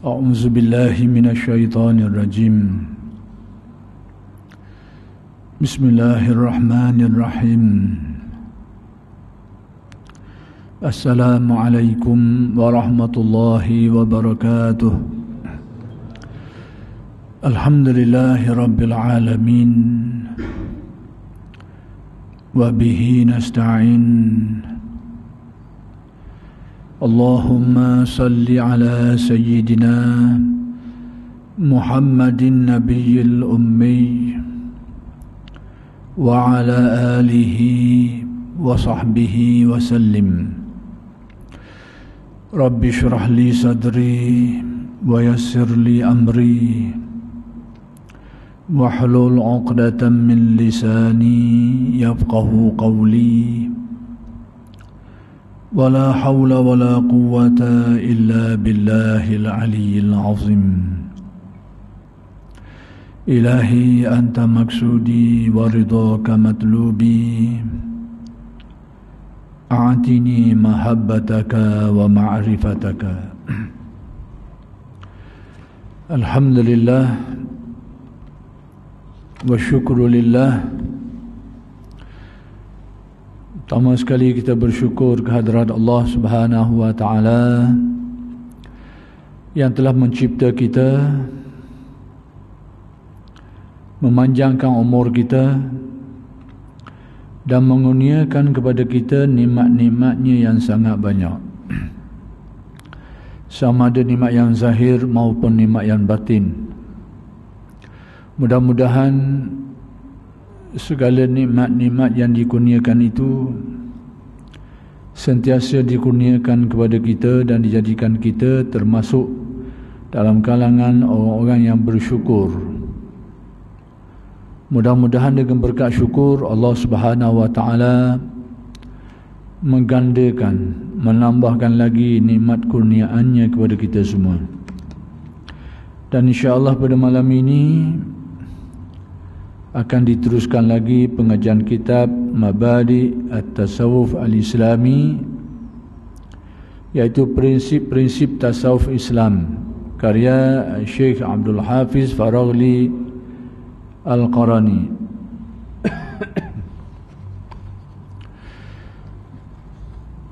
أعوذ بالله من الشيطان الرجيم بسم الله الرحمن الرحيم السلام عليكم ورحمة الله وبركاته الحمد لله رب العالمين وبه نستعين اللهم صل على سيدنا محمد النبي الأمي وعلى آله وصحبه وسلم رب اشرح لي صدري ويسر لي أمري واحلل عقدة من لساني يفقه قولي ولا حول ولا قوة إلا بالله العلي العظيم إلهي أنت مقصودي ورضاك مطلوبي أعطني محبتك ومعرفتك الحمد لله والشكر لله. Pertama sekali kita bersyukur kehadrat Allah Subhanahu wa taala yang telah mencipta kita, memanjangkan umur kita dan mengurniakan kepada kita nikmat-nikmatnya yang sangat banyak. Sama ada nikmat yang zahir maupun nikmat yang batin. Mudah-mudahan segala nikmat-nikmat yang dikurniakan itu sentiasa dikurniakan kepada kita dan dijadikan kita termasuk dalam kalangan orang-orang yang bersyukur. Mudah-mudahan dengan berkat syukur Allah Subhanahu wa taala menggandakan, menambahkan lagi nikmat kurniaannya kepada kita semua. Dan insya-Allah pada malam ini akan diteruskan lagi pengajian kitab Mabadi At-Tasawuf Al-Islami, iaitu prinsip-prinsip tasawuf Islam, karya Syekh Abdul Hafiz Faraghli Al-Qarani.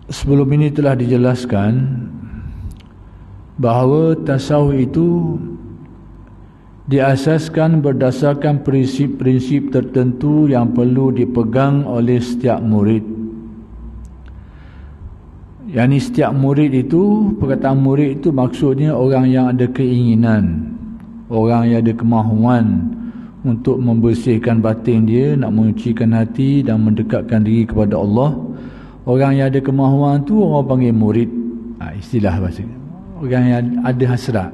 Sebelum ini telah dijelaskan bahawa tasawuf itu diasaskan berdasarkan prinsip-prinsip tertentu yang perlu dipegang oleh setiap murid. Yani setiap murid itu, perkataan murid itu maksudnya orang yang ada keinginan, orang yang ada kemahuan untuk membersihkan batin dia, nak menyucikan hati dan mendekatkan diri kepada Allah. Orang yang ada kemahuan tu orang panggil murid. Istilah bahasa. Orang yang ada hasrat.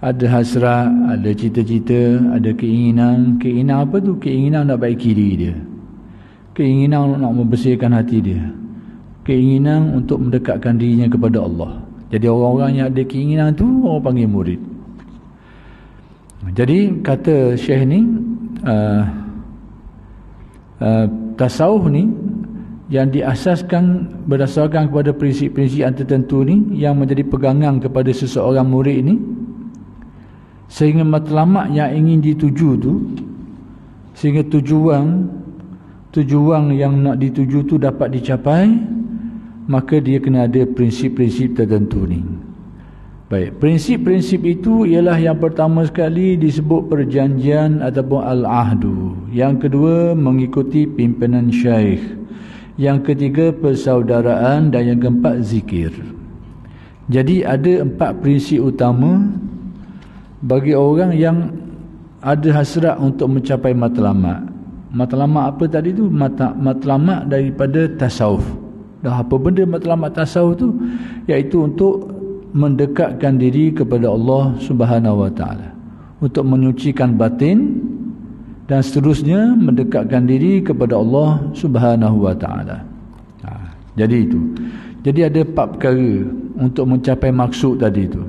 Ada hasrat, ada cita-cita, ada keinginan. Keinginan apa tu? Keinginan nak baiki diri dia. Keinginan nak membersihkan hati dia. Keinginan untuk mendekatkan dirinya kepada Allah. Jadi orang-orang yang ada keinginan tu orang panggil murid. Jadi kata Syekh ni, tasawuf ni yang diasaskan berdasarkan kepada prinsip-prinsip yang tertentu ni, yang menjadi pegangan kepada seseorang murid ni, sehingga matlamat yang ingin dituju tu, sehingga tujuan yang nak dituju tu dapat dicapai, maka dia kena ada prinsip-prinsip tertentu ni. Baik, prinsip-prinsip itu ialah yang pertama sekali disebut perjanjian ataupun al-ahdu. Yang kedua mengikuti pimpinan syekh. Yang ketiga persaudaraan dan yang keempat zikir. Jadi ada 4 prinsip utama bagi orang yang ada hasrat untuk mencapai matlamat. Matlamat apa tadi tu? Matlamat daripada tasawuf. Dah apa benda matlamat tasawuf tu? Iaitu untuk mendekatkan diri kepada Allah Subhanahu wa taala, untuk menyucikan batin dan seterusnya mendekatkan diri kepada Allah Subhanahu wa taala. Jadi itu. Jadi ada 4 perkara untuk mencapai maksud tadi tu.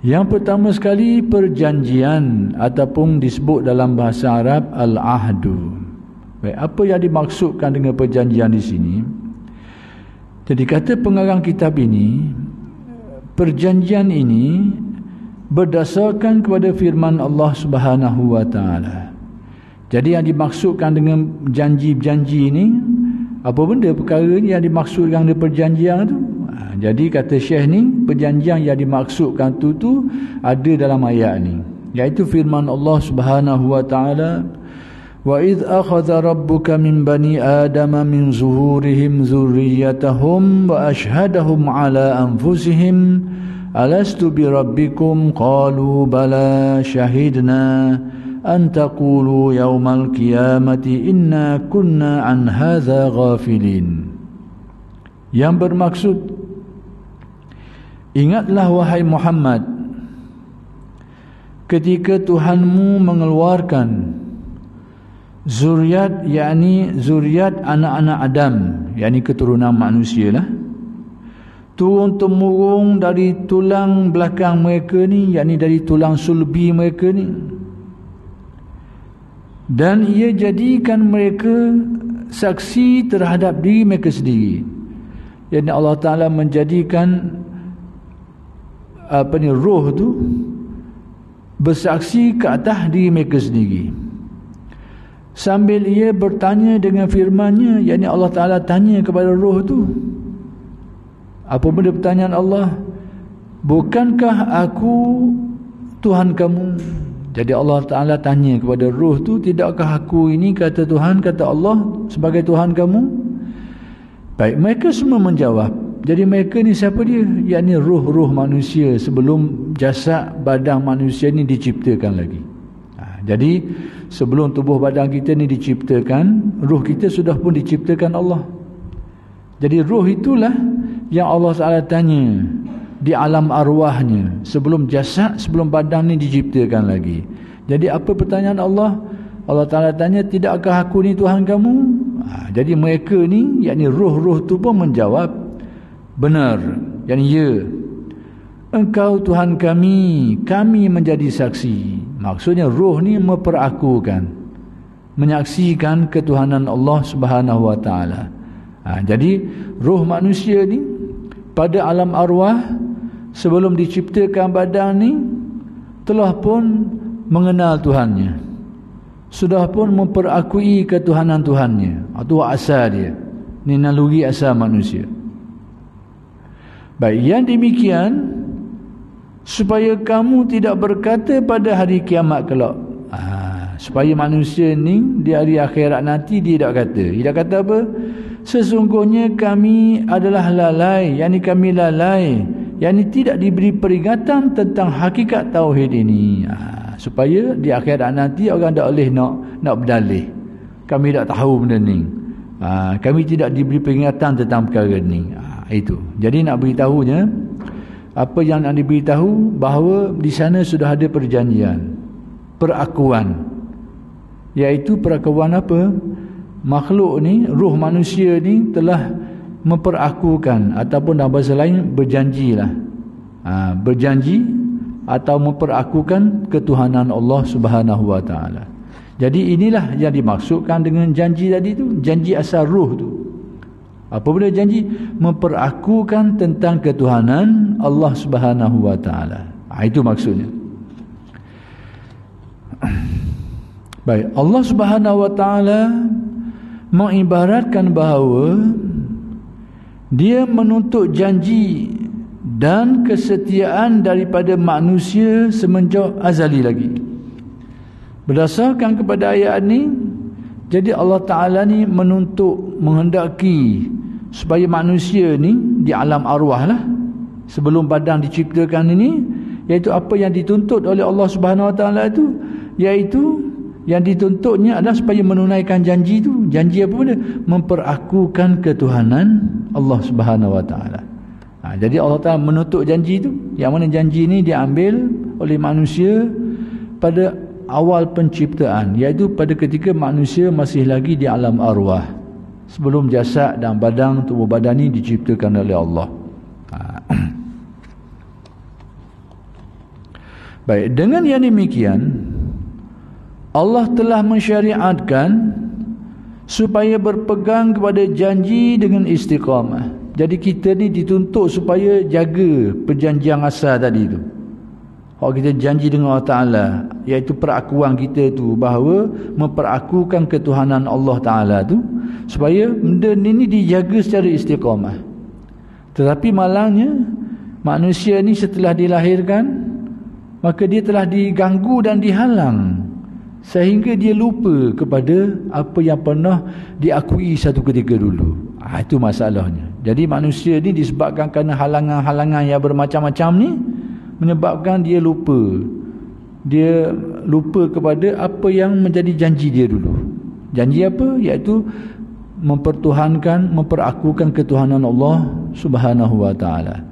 Yang pertama sekali perjanjian ataupun disebut dalam bahasa Arab al-ahdu. Baik, apa yang dimaksudkan dengan perjanjian di sini? Jadi kata pengarang kitab ini, perjanjian ini berdasarkan kepada firman Allah Subhanahu wa taala. Jadi yang dimaksudkan dengan janji-janji ini, apa benda perkara ni yang dimaksudkan dengan perjanjian tu? Jadi kata Syekh ni, perjanjian yang dimaksudkan tu ada dalam ayat ni, iaitu firman Allah Subhanahu wa taala, wa idh akhadha rabbuka min bani adama min zuhurihim dzurriyyatahum wa ashhadahum ala anfusihim alastu bi rabbikum qalu bala shahidna an taqulu yaumal qiyamati inna kunna an hadza ghafilin. Yang bermaksud, ingatlah wahai Muhammad, ketika Tuhanmu mengeluarkan zuriat, yakni zuriat anak-anak Adam, yakni keturunan manusia lah, turun-temurun dari tulang belakang mereka ni, yakni dari tulang sulbi mereka ni, dan ia jadikan mereka saksi terhadap diri mereka sendiri. Yakni Allah Ta'ala menjadikan roh tu bersaksi ke atas diri mereka sendiri, sambil ia bertanya dengan firman-Nya, yakni Allah Ta'ala tanya kepada roh tu, apa benda pertanyaan Allah? Bukankah aku Tuhan kamu? Jadi Allah Ta'ala tanya kepada roh tu, tidakkah aku ini, kata Tuhan, kata Allah, sebagai Tuhan kamu? Baik, mereka semua menjawab. Jadi mereka ni siapa dia? Yakni roh-roh manusia sebelum jasad badan manusia ni diciptakan lagi. Jadi sebelum tubuh badan kita ni diciptakan, roh kita sudah pun diciptakan Allah. Jadi roh itulah yang Allah Ta'ala tanya di alam arwahnya, sebelum jasad, sebelum badan ni diciptakan lagi. Jadi apa pertanyaan Allah? Allah Ta'ala tanya, tidakkah aku ni Tuhan kamu? Jadi mereka ni, yakni roh-roh tu pun menjawab, benar, yakni ya, engkau Tuhan kami, kami menjadi saksi. Maksudnya roh ni memperakukan, menyaksikan ketuhanan Allah Subhanahu wa taala. Jadi roh manusia ni pada alam arwah sebelum diciptakan badan ni telah pun mengenal Tuhannya, sudah pun memperakui ketuhanan Tuhannya. Itu asal dia. Ini naluri asal manusia. Baik, yang demikian supaya kamu tidak berkata pada hari kiamat kelak. Supaya manusia ni di hari akhirat nanti dia tak kata. Dia tak kata apa? Sesungguhnya kami adalah lalai, yakni kami lalai, yakni tidak diberi peringatan tentang hakikat tauhid ini. Supaya di akhirat nanti orang tak boleh nak berdalih. Kami tak tahu benda ni. Kami tidak diberi peringatan tentang perkara ni. Itu. Jadi nak beritahunya, apa yang nak diberitahu, bahawa di sana sudah ada perjanjian, perakuan, iaitu perakuan apa? Makhluk ni, roh manusia ni telah memperakukan, ataupun dalam bahasa lain berjanjilah, berjanji atau memperakukan ketuhanan Allah Subhanahu wa taala. Jadi inilah yang dimaksudkan dengan janji tadi tu, janji asal roh tu. Apa benda janji? Memperakukan tentang ketuhanan Allah Subhanahu wa taala. Itu maksudnya. Baik, Allah Subhanahu wa taala mengibaratkan bahawa dia menuntut janji dan kesetiaan daripada manusia semenjak azali lagi. Berdasarkan kepada ayat ni, jadi Allah Ta'ala ni menuntut, menghendaki supaya manusia ni di alam arwah lah, sebelum badan diciptakan ini, iaitu apa yang dituntut oleh Allah Subhanahu Wa Ta'ala itu, iaitu yang dituntutnya adalah supaya menunaikan janji itu. Janji apa benda? Memperakukan ketuhanan Allah Subhanahu Wa Ta'ala. Jadi Allah Ta'ala menuntut janji itu, yang mana janji ini diambil oleh manusia pada awal penciptaan, iaitu pada ketika manusia masih lagi di alam arwah, sebelum jasad dan badan, tubuh badan ini diciptakan oleh Allah. Baik, dengan yang demikian, Allah telah mensyariatkan supaya berpegang kepada janji dengan istiqamah. Jadi kita ni dituntut supaya jaga perjanjian asal tadi tu. Kalau kita janji dengan Allah Ta'ala, iaitu perakuan kita tu, bahawa memperakukan ketuhanan Allah Ta'ala tu, supaya benda ni dijaga secara istiqamah. Tetapi malangnya manusia ni setelah dilahirkan, maka dia telah diganggu dan dihalang, sehingga dia lupa kepada apa yang pernah diakui satu ketika dulu. Itu masalahnya. Jadi manusia ni disebabkan kerana halangan-halangan yang bermacam-macam ni, menyebabkan dia lupa. Dia lupa kepada apa yang menjadi janji dia dulu. Janji apa? Iaitu mempertuhankan, memperakukan ketuhanan Allah Subhanahu wa ta'ala.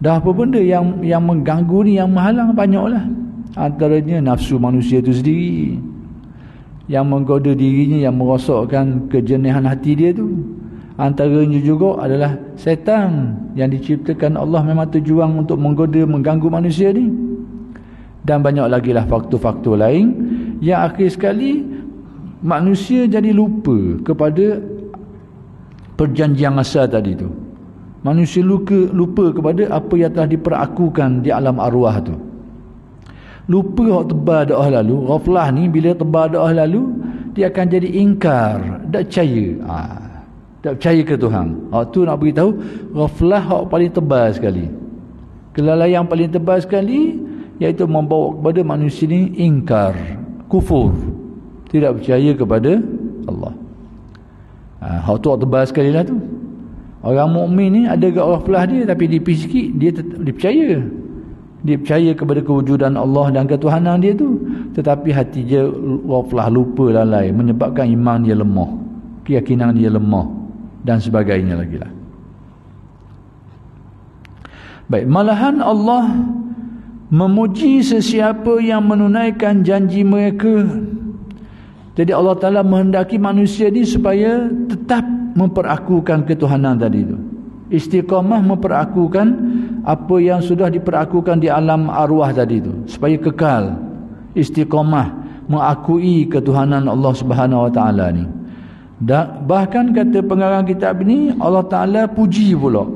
Dah apa benda yang mengganggu ni, yang menghalang, banyaklah. Antaranya nafsu manusia itu sendiri, yang menggoda dirinya, yang merosakkan kejernihan hati dia tu. Antaranya juga adalah setan yang diciptakan Allah memang tujuan untuk menggoda, mengganggu manusia ni. Dan banyak lagi lah faktor-faktor lain yang akhir sekali manusia jadi lupa kepada perjanjian asal tadi tu. Manusia lupa kepada apa yang telah diperakukan di alam arwah tu. Lupa hak tebal doa lalu. Ghaflah ni bila tebal doa lalu, dia akan jadi ingkar, tak percaya. Tak percaya ke Tuhan. Tu nak beritahu ghaflah hak paling tebal sekali. Kelalaian paling tebal sekali, iaitu membawa kepada manusia ni ingkar, kufur, tidak percaya kepada Allah. Hak tu tebal sekali lah tu. Orang mukmin ni ada ghaflah dia, tapi dipis sikit dia percaya. Dia percaya kepada kewujudan Allah dan ketuhanan dia tu, tetapi hati dia ghaflah, lupa, lalai, menyebabkan iman dia lemah, keyakinan dia lemah dan sebagainya lagi lah. Baik, malahan Allah memuji sesiapa yang menunaikan janji mereka. Jadi Allah Ta'ala menghendaki manusia ni supaya tetap memperakukan ketuhanan tadi tu. Istiqamah memperakukan apa yang sudah diperakukan di alam arwah tadi tu, supaya kekal istiqamah mengakui ketuhanan Allah Subhanahu wa ta'ala ni. Dan bahkan kata pengarang kitab ni, Allah Ta'ala puji pula.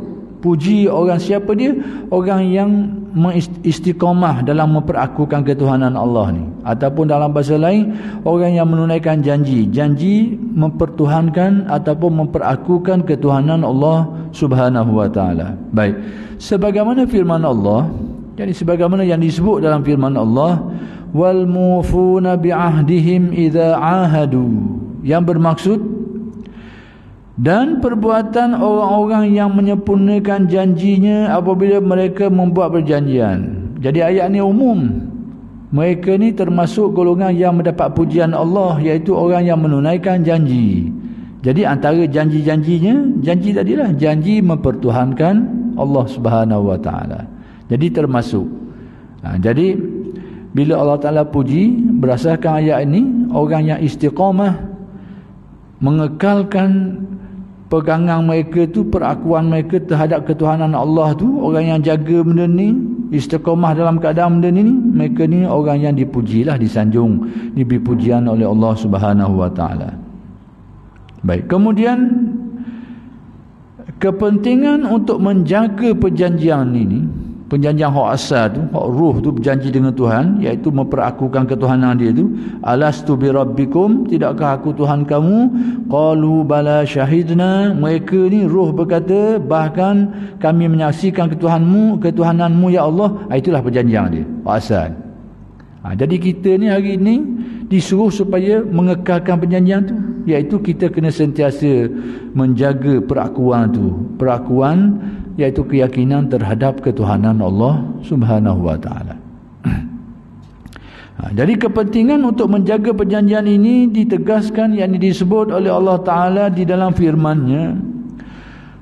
Puji orang siapa dia? Orang yang mengistiqamah dalam memperakukan ketuhanan Allah ni. Ataupun dalam bahasa lain, orang yang menunaikan janji. Janji mempertuhankan ataupun memperakukan ketuhanan Allah Subhanahu wa ta'ala. Baik. Sebagaimana firman Allah, jadi sebagaimana yang disebut dalam firman Allah, wal mufuna bi'ahdihim idza ahadu, yang bermaksud dan perbuatan orang-orang yang menyempurnakan janjinya apabila mereka membuat perjanjian. Jadi ayat ni umum. Mereka ni termasuk golongan yang mendapat pujian Allah, iaitu orang yang menunaikan janji. Jadi antara janji-janjinya, janji tadilah janji mempertuhankan Allah Subhanahu wa ta'ala. Jadi termasuk. Jadi bila Allah Ta'ala puji berdasarkan ayat ini, orang yang istiqamah mengekalkan pegangan mereka tu, perakuan mereka terhadap ketuhanan Allah tu, orang yang jaga benda ni, istiqamah dalam keadaan benda ni, mereka ni orang yang dipujilah, disanjung, diberi pujian oleh Allah Subhanahu wa ta'ala. Baik, kemudian kepentingan untuk menjaga perjanjian ini, perjanjian hak asal tu, hak ruh tu, berjanji dengan Tuhan, iaitu memperakukan ketuhanan dia tu. Alastu bi rabbikum, tidakkah aku Tuhan kamu? Qalu bala syahidna, mereka ni ruh berkata, bahkan kami menyaksikan ketuhananmu ya Allah. Itulah perjanjian dia, hak asal. Jadi kita ni hari ni disuruh supaya mengekalkan perjanjian tu, iaitu kita kena sentiasa menjaga perakuan tu, perakuan iaitu keyakinan terhadap ketuhanan Allah Subhanahu wa ta'ala. Jadi kepentingan untuk menjaga perjanjian ini ditegaskan, yang disebut oleh Allah Ta'ala di dalam firman-Nya,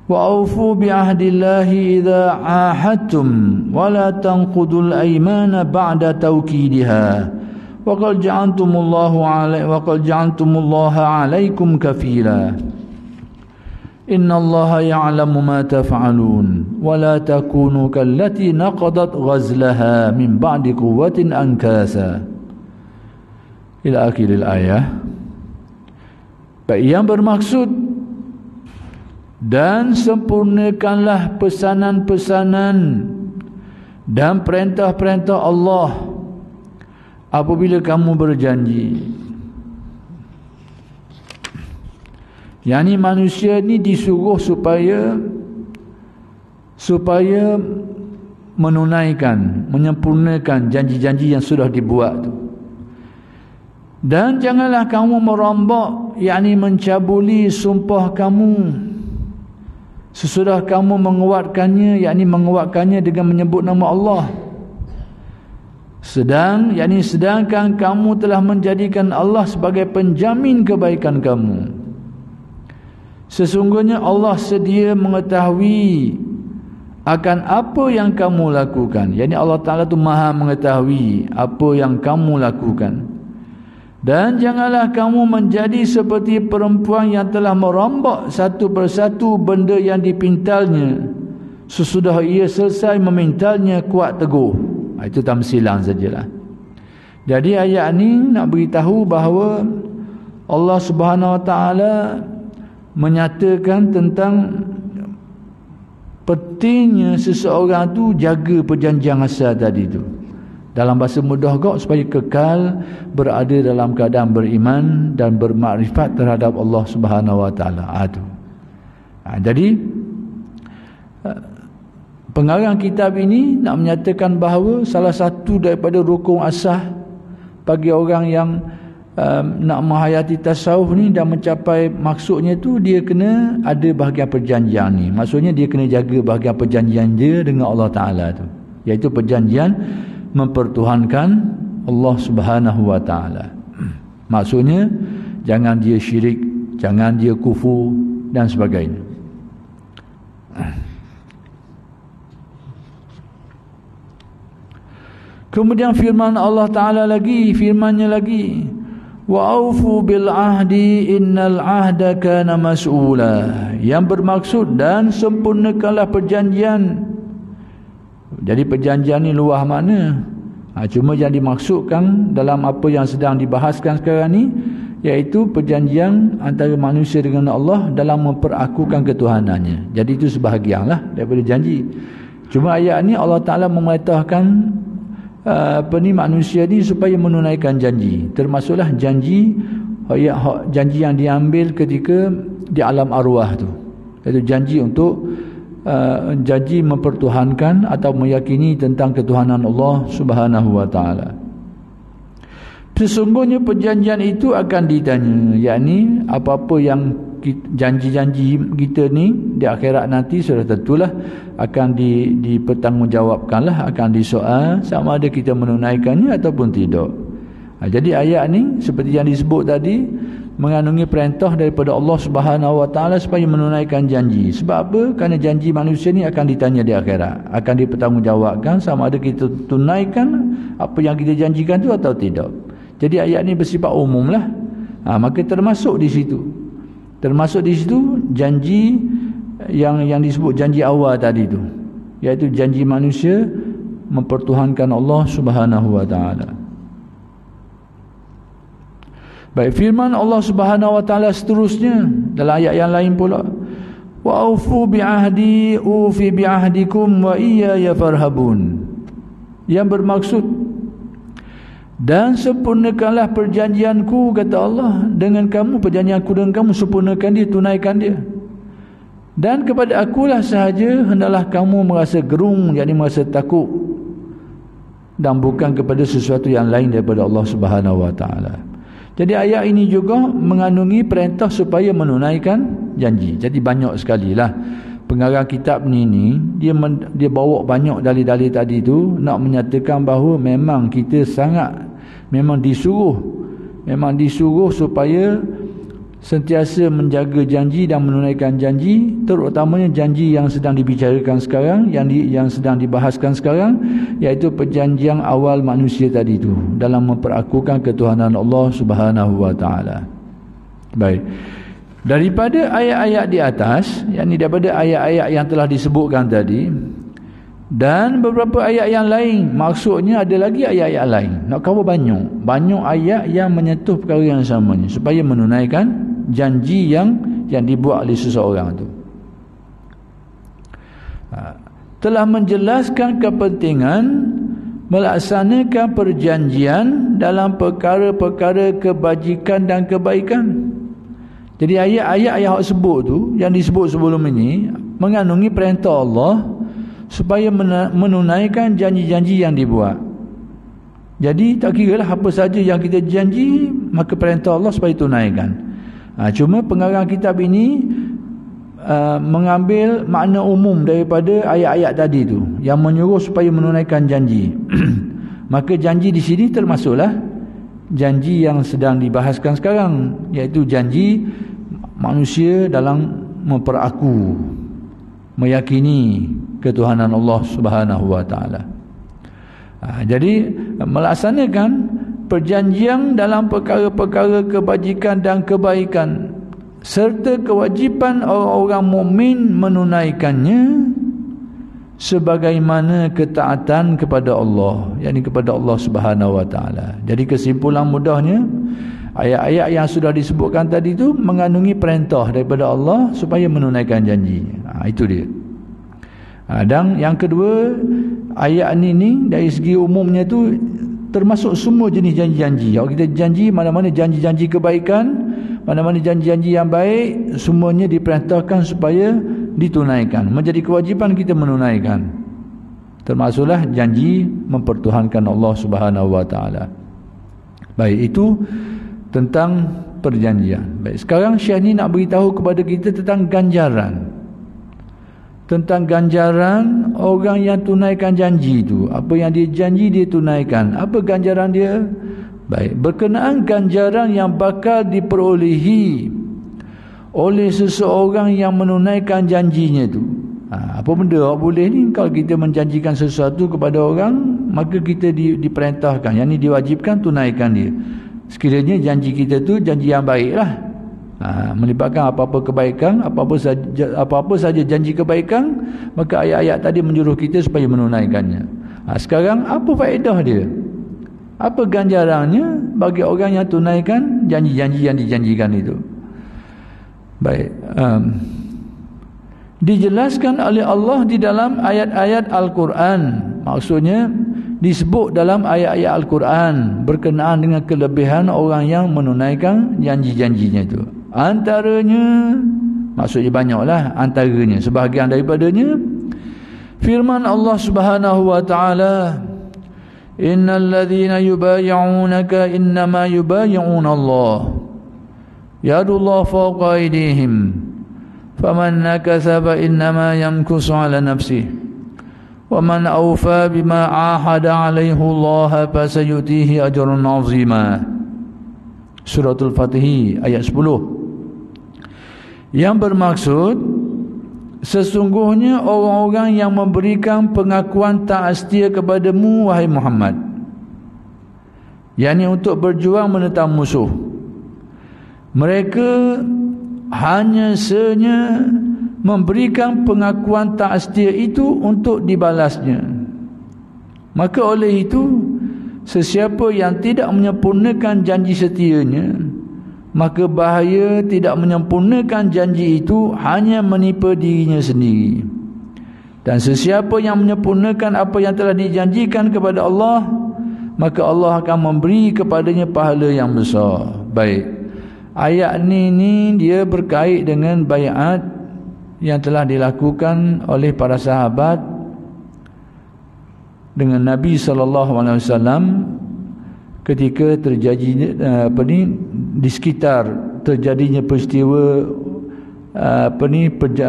wa aufu bi ahdillahi idza ahadtum wa la tanqudul aymana ba'da tawkidiha wa qad ja'altumullaha 'alaikum kafila. Inna Allaha ya'lamu ma taf'alun wa la takunu kallati naqadat ghazlaha min ba'di quwwatin ankasa. Ila akhiril ayah. Baik, yang bermaksud dan sempurnakanlah pesanan-pesanan dan perintah-perintah Allah apabila kamu berjanji. Yang ni manusia ni disuruh supaya menunaikan, menyempurnakan janji-janji yang sudah dibuat tu. Dan janganlah kamu merombak, yakni mencabuli sumpah kamu sesudah kamu menguatkannya, yakni menguatkannya dengan menyebut nama Allah. Sedangkan kamu telah menjadikan Allah sebagai penjamin kebaikan kamu. Sesungguhnya Allah sedia mengetahui akan apa yang kamu lakukan. Yani Allah Ta'ala tu maha mengetahui apa yang kamu lakukan. Dan janganlah kamu menjadi seperti perempuan yang telah merombak satu persatu benda yang dipintalnya sesudah ia selesai memintalnya kuat teguh. Itu tamsilan sajalah. Jadi ayat ni nak beritahu bahawa Allah Subhanahu Wa Ta'ala menyatakan tentang pentingnya seseorang tu jaga perjanjian asal tadi tu. Dalam bahasa mudah kok, supaya kekal berada dalam keadaan beriman dan bermakrifat terhadap Allah Subhanahu Wa Ta'ala. Jadi pengarang kitab ini nak menyatakan bahawa salah satu daripada rukun asas bagi orang yang nak menghayati tasawuf ni dan mencapai maksudnya tu, dia kena ada bahagian perjanjian ni. Maksudnya dia kena jaga bahagian perjanjian dia dengan Allah Ta'ala tu, iaitu perjanjian mempertuhankan Allah Subhanahu Wa Ta'ala. Maksudnya jangan dia syirik, jangan dia kufur dan sebagainya. Kemudian firman Allah Ta'ala lagi, firmannya lagi, wa'aufu bil ahdi innal ahda kana mas'ula, yang bermaksud dan sempurnakanlah perjanjian. Jadi perjanjian ni luah makna. Cuma yang dimaksudkan dalam apa yang sedang dibahaskan sekarang ni, iaitu perjanjian antara manusia dengan Allah dalam memperakukan ketuhanannya. Jadi itu sebahagianlah daripada janji. Cuma ayat ni Allah Ta'ala memerintahkan manusia ni supaya menunaikan janji, termasuklah janji yang diambil ketika di alam arwah tu, iaitu janji untuk janji mempertuhankan atau meyakini tentang ketuhanan Allah Subhanahu Wa Ta'ala. Sesungguhnya perjanjian itu akan ditanya, yakni apa-apa yang janji-janji kita ni di akhirat nanti sudah tentulah akan dipertanggungjawabkanlah, akan disoal sama ada kita menunaikannya ataupun tidak. Jadi ayat ni seperti yang disebut tadi mengandungi perintah daripada Allah Subhanahu Wa Ta'ala supaya menunaikan janji. Sebab apa? Kerana janji manusia ni akan ditanya di akhirat, akan dipertanggungjawabkan sama ada kita tunaikan apa yang kita janjikan tu atau tidak. Jadi ayat ni bersifat umum lah. Maka termasuk di situ janji yang disebut janji awal tadi tu, iaitu janji manusia mempertuhankan Allah Subhanahu Wa Ta'ala. Baik, firman Allah Subhanahu Wa Ta'ala seterusnya dalam ayat yang lain pula, wa aufu bi'ahdi ufi bi'ahdikum wa iyaya farhabun, yang bermaksud dan sempurnakanlah perjanjianku, kata Allah, dengan kamu, perjanjianku dengan kamu, sempurnakan dia, tunaikan dia. Dan kepada akulah sahaja hendaklah kamu merasa gerung, yakni merasa takut, dan bukan kepada sesuatu yang lain daripada Allah Subhanahu Wa Ta'ala. Jadi ayat ini juga mengandungi perintah supaya menunaikan janji. Jadi banyak sekali lah pengarang kitab ni dia bawa banyak dalil-dalil tadi tu nak menyatakan bahawa memang kita memang disuruh supaya sentiasa menjaga janji dan menunaikan janji, terutamanya janji yang sedang dibicarakan sekarang, yang sedang dibahaskan sekarang, iaitu perjanjian awal manusia tadi tu dalam memperakukan ketuhanan Allah Subhanahu Wa Ta'ala. Baik, daripada ayat-ayat di atas, yakni daripada ayat-ayat yang telah disebutkan tadi dan beberapa ayat yang lain, maksudnya ada lagi ayat-ayat lain, nak kata banyak ayat yang menyentuh perkara yang samanya supaya menunaikan janji yang dibuat oleh seseorang tu. telah menjelaskan kepentingan melaksanakan perjanjian dalam perkara-perkara kebajikan dan kebaikan. Jadi ayat-ayat yang sebut tu, yang disebut sebelum ini, mengandungi perintah Allah supaya menunaikan janji-janji yang dibuat. Jadi tak kira lah apa saja yang kita janji, maka perintah Allah supaya tunaikan. Cuma pengarang kitab ini mengambil makna umum daripada ayat-ayat tadi tu yang menyuruh supaya menunaikan janji. Maka janji di sini termasuklah janji yang sedang dibahaskan sekarang, iaitu janji manusia dalam memperaku, meyakini ketuhanan Allah Subhanahu wa taala. Jadi melaksanakan perjanjian dalam perkara-perkara kebajikan dan kebaikan serta kewajipan orang-orang mukmin menunaikannya sebagaimana ketaatan kepada Allah, yakni kepada Allah Subhanahu wa taala. Jadi kesimpulan mudahnya, ayat-ayat yang sudah disebutkan tadi itu mengandungi perintah daripada Allah supaya menunaikan janji. Itu dia. Dan yang kedua, ayat ini dari segi umumnya tu termasuk semua jenis janji-janji. Kalau kita janji, mana-mana janji-janji kebaikan, mana-mana janji-janji yang baik, semuanya diperintahkan supaya ditunaikan. Menjadi kewajipan kita menunaikan. Termasuklah janji mempertuhankan Allah Subhanahu wa taala. Baik, itu tentang perjanjian. Baik, sekarang Syekh ni nak beritahu kepada kita tentang ganjaran. Tentang ganjaran orang yang tunaikan janji itu. Apa yang dia janji dia tunaikan. Apa ganjaran dia? Baik, berkenaan ganjaran yang bakal diperolehi oleh seseorang yang menunaikan janjinya itu. Apa benda awak boleh ni? Kalau kita menjanjikan sesuatu kepada orang, maka kita diperintahkan, yang ni diwajibkan tunaikan dia. Sekiranya janji kita tu janji yang baik lah, melibatkan apa-apa kebaikan, apa-apa saja janji kebaikan, maka ayat-ayat tadi menyuruh kita supaya menunaikannya. Sekarang apa faedah dia? Apa ganjarannya bagi orang yang tunaikan janji-janji yang dijanjikan itu? Baik, dijelaskan oleh Allah di dalam ayat-ayat Al-Quran. Maksudnya disebut dalam ayat-ayat Al-Quran berkenaan dengan kelebihan orang yang menunaikan janji-janjinya itu. Antaranya, maksudnya banyaklah, antaranya sebahagian daripadanya firman Allah Subhanahu wa taala, innal ladzina yubayyi'unaka innama yubayyi'una Allah yadullah fawqa aydihim faman nakatha fa innama yamkusu ala nafsihi wa man awfa bima ahada alaihi Allah fasayutihi ajran 'azima. Suratul Fatih ayat 10. Yang bermaksud, sesungguhnya orang-orang yang memberikan pengakuan tak setia kepadamu wahai Muhammad, yakni untuk berjuang menentang musuh, mereka hanya saja memberikan pengakuan tak setia itu untuk dibalasnya. Maka oleh itu, sesiapa yang tidak menyempurnakan janji setianya, maka bahaya tidak menyempurnakan janji itu hanya menipu dirinya sendiri. Dan sesiapa yang menyempurnakan apa yang telah dijanjikan kepada Allah, maka Allah akan memberi kepadanya pahala yang besar. Baik, ayat ni dia berkait dengan baiat yang telah dilakukan oleh para sahabat dengan Nabi SAW ketika terjadi di sekitar terjadinya peristiwa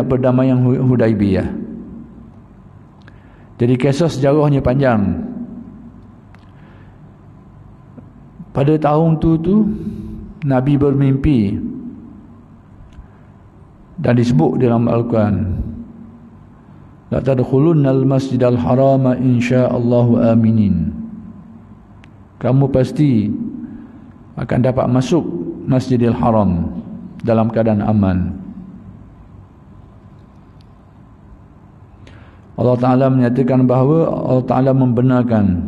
perdamaian Hudaibiyah. Jadi kisah sejarahnya panjang. Pada tahun tu Nabi bermimpi, dan disebut dalam Al-Quran, la tadkhulunnal masjidal harama insyaallahu aminin. Kamu pasti akan dapat masuk Masjidil Haram dalam keadaan aman. Allah Ta'ala menyatakan bahawa Allah Ta'ala membenarkan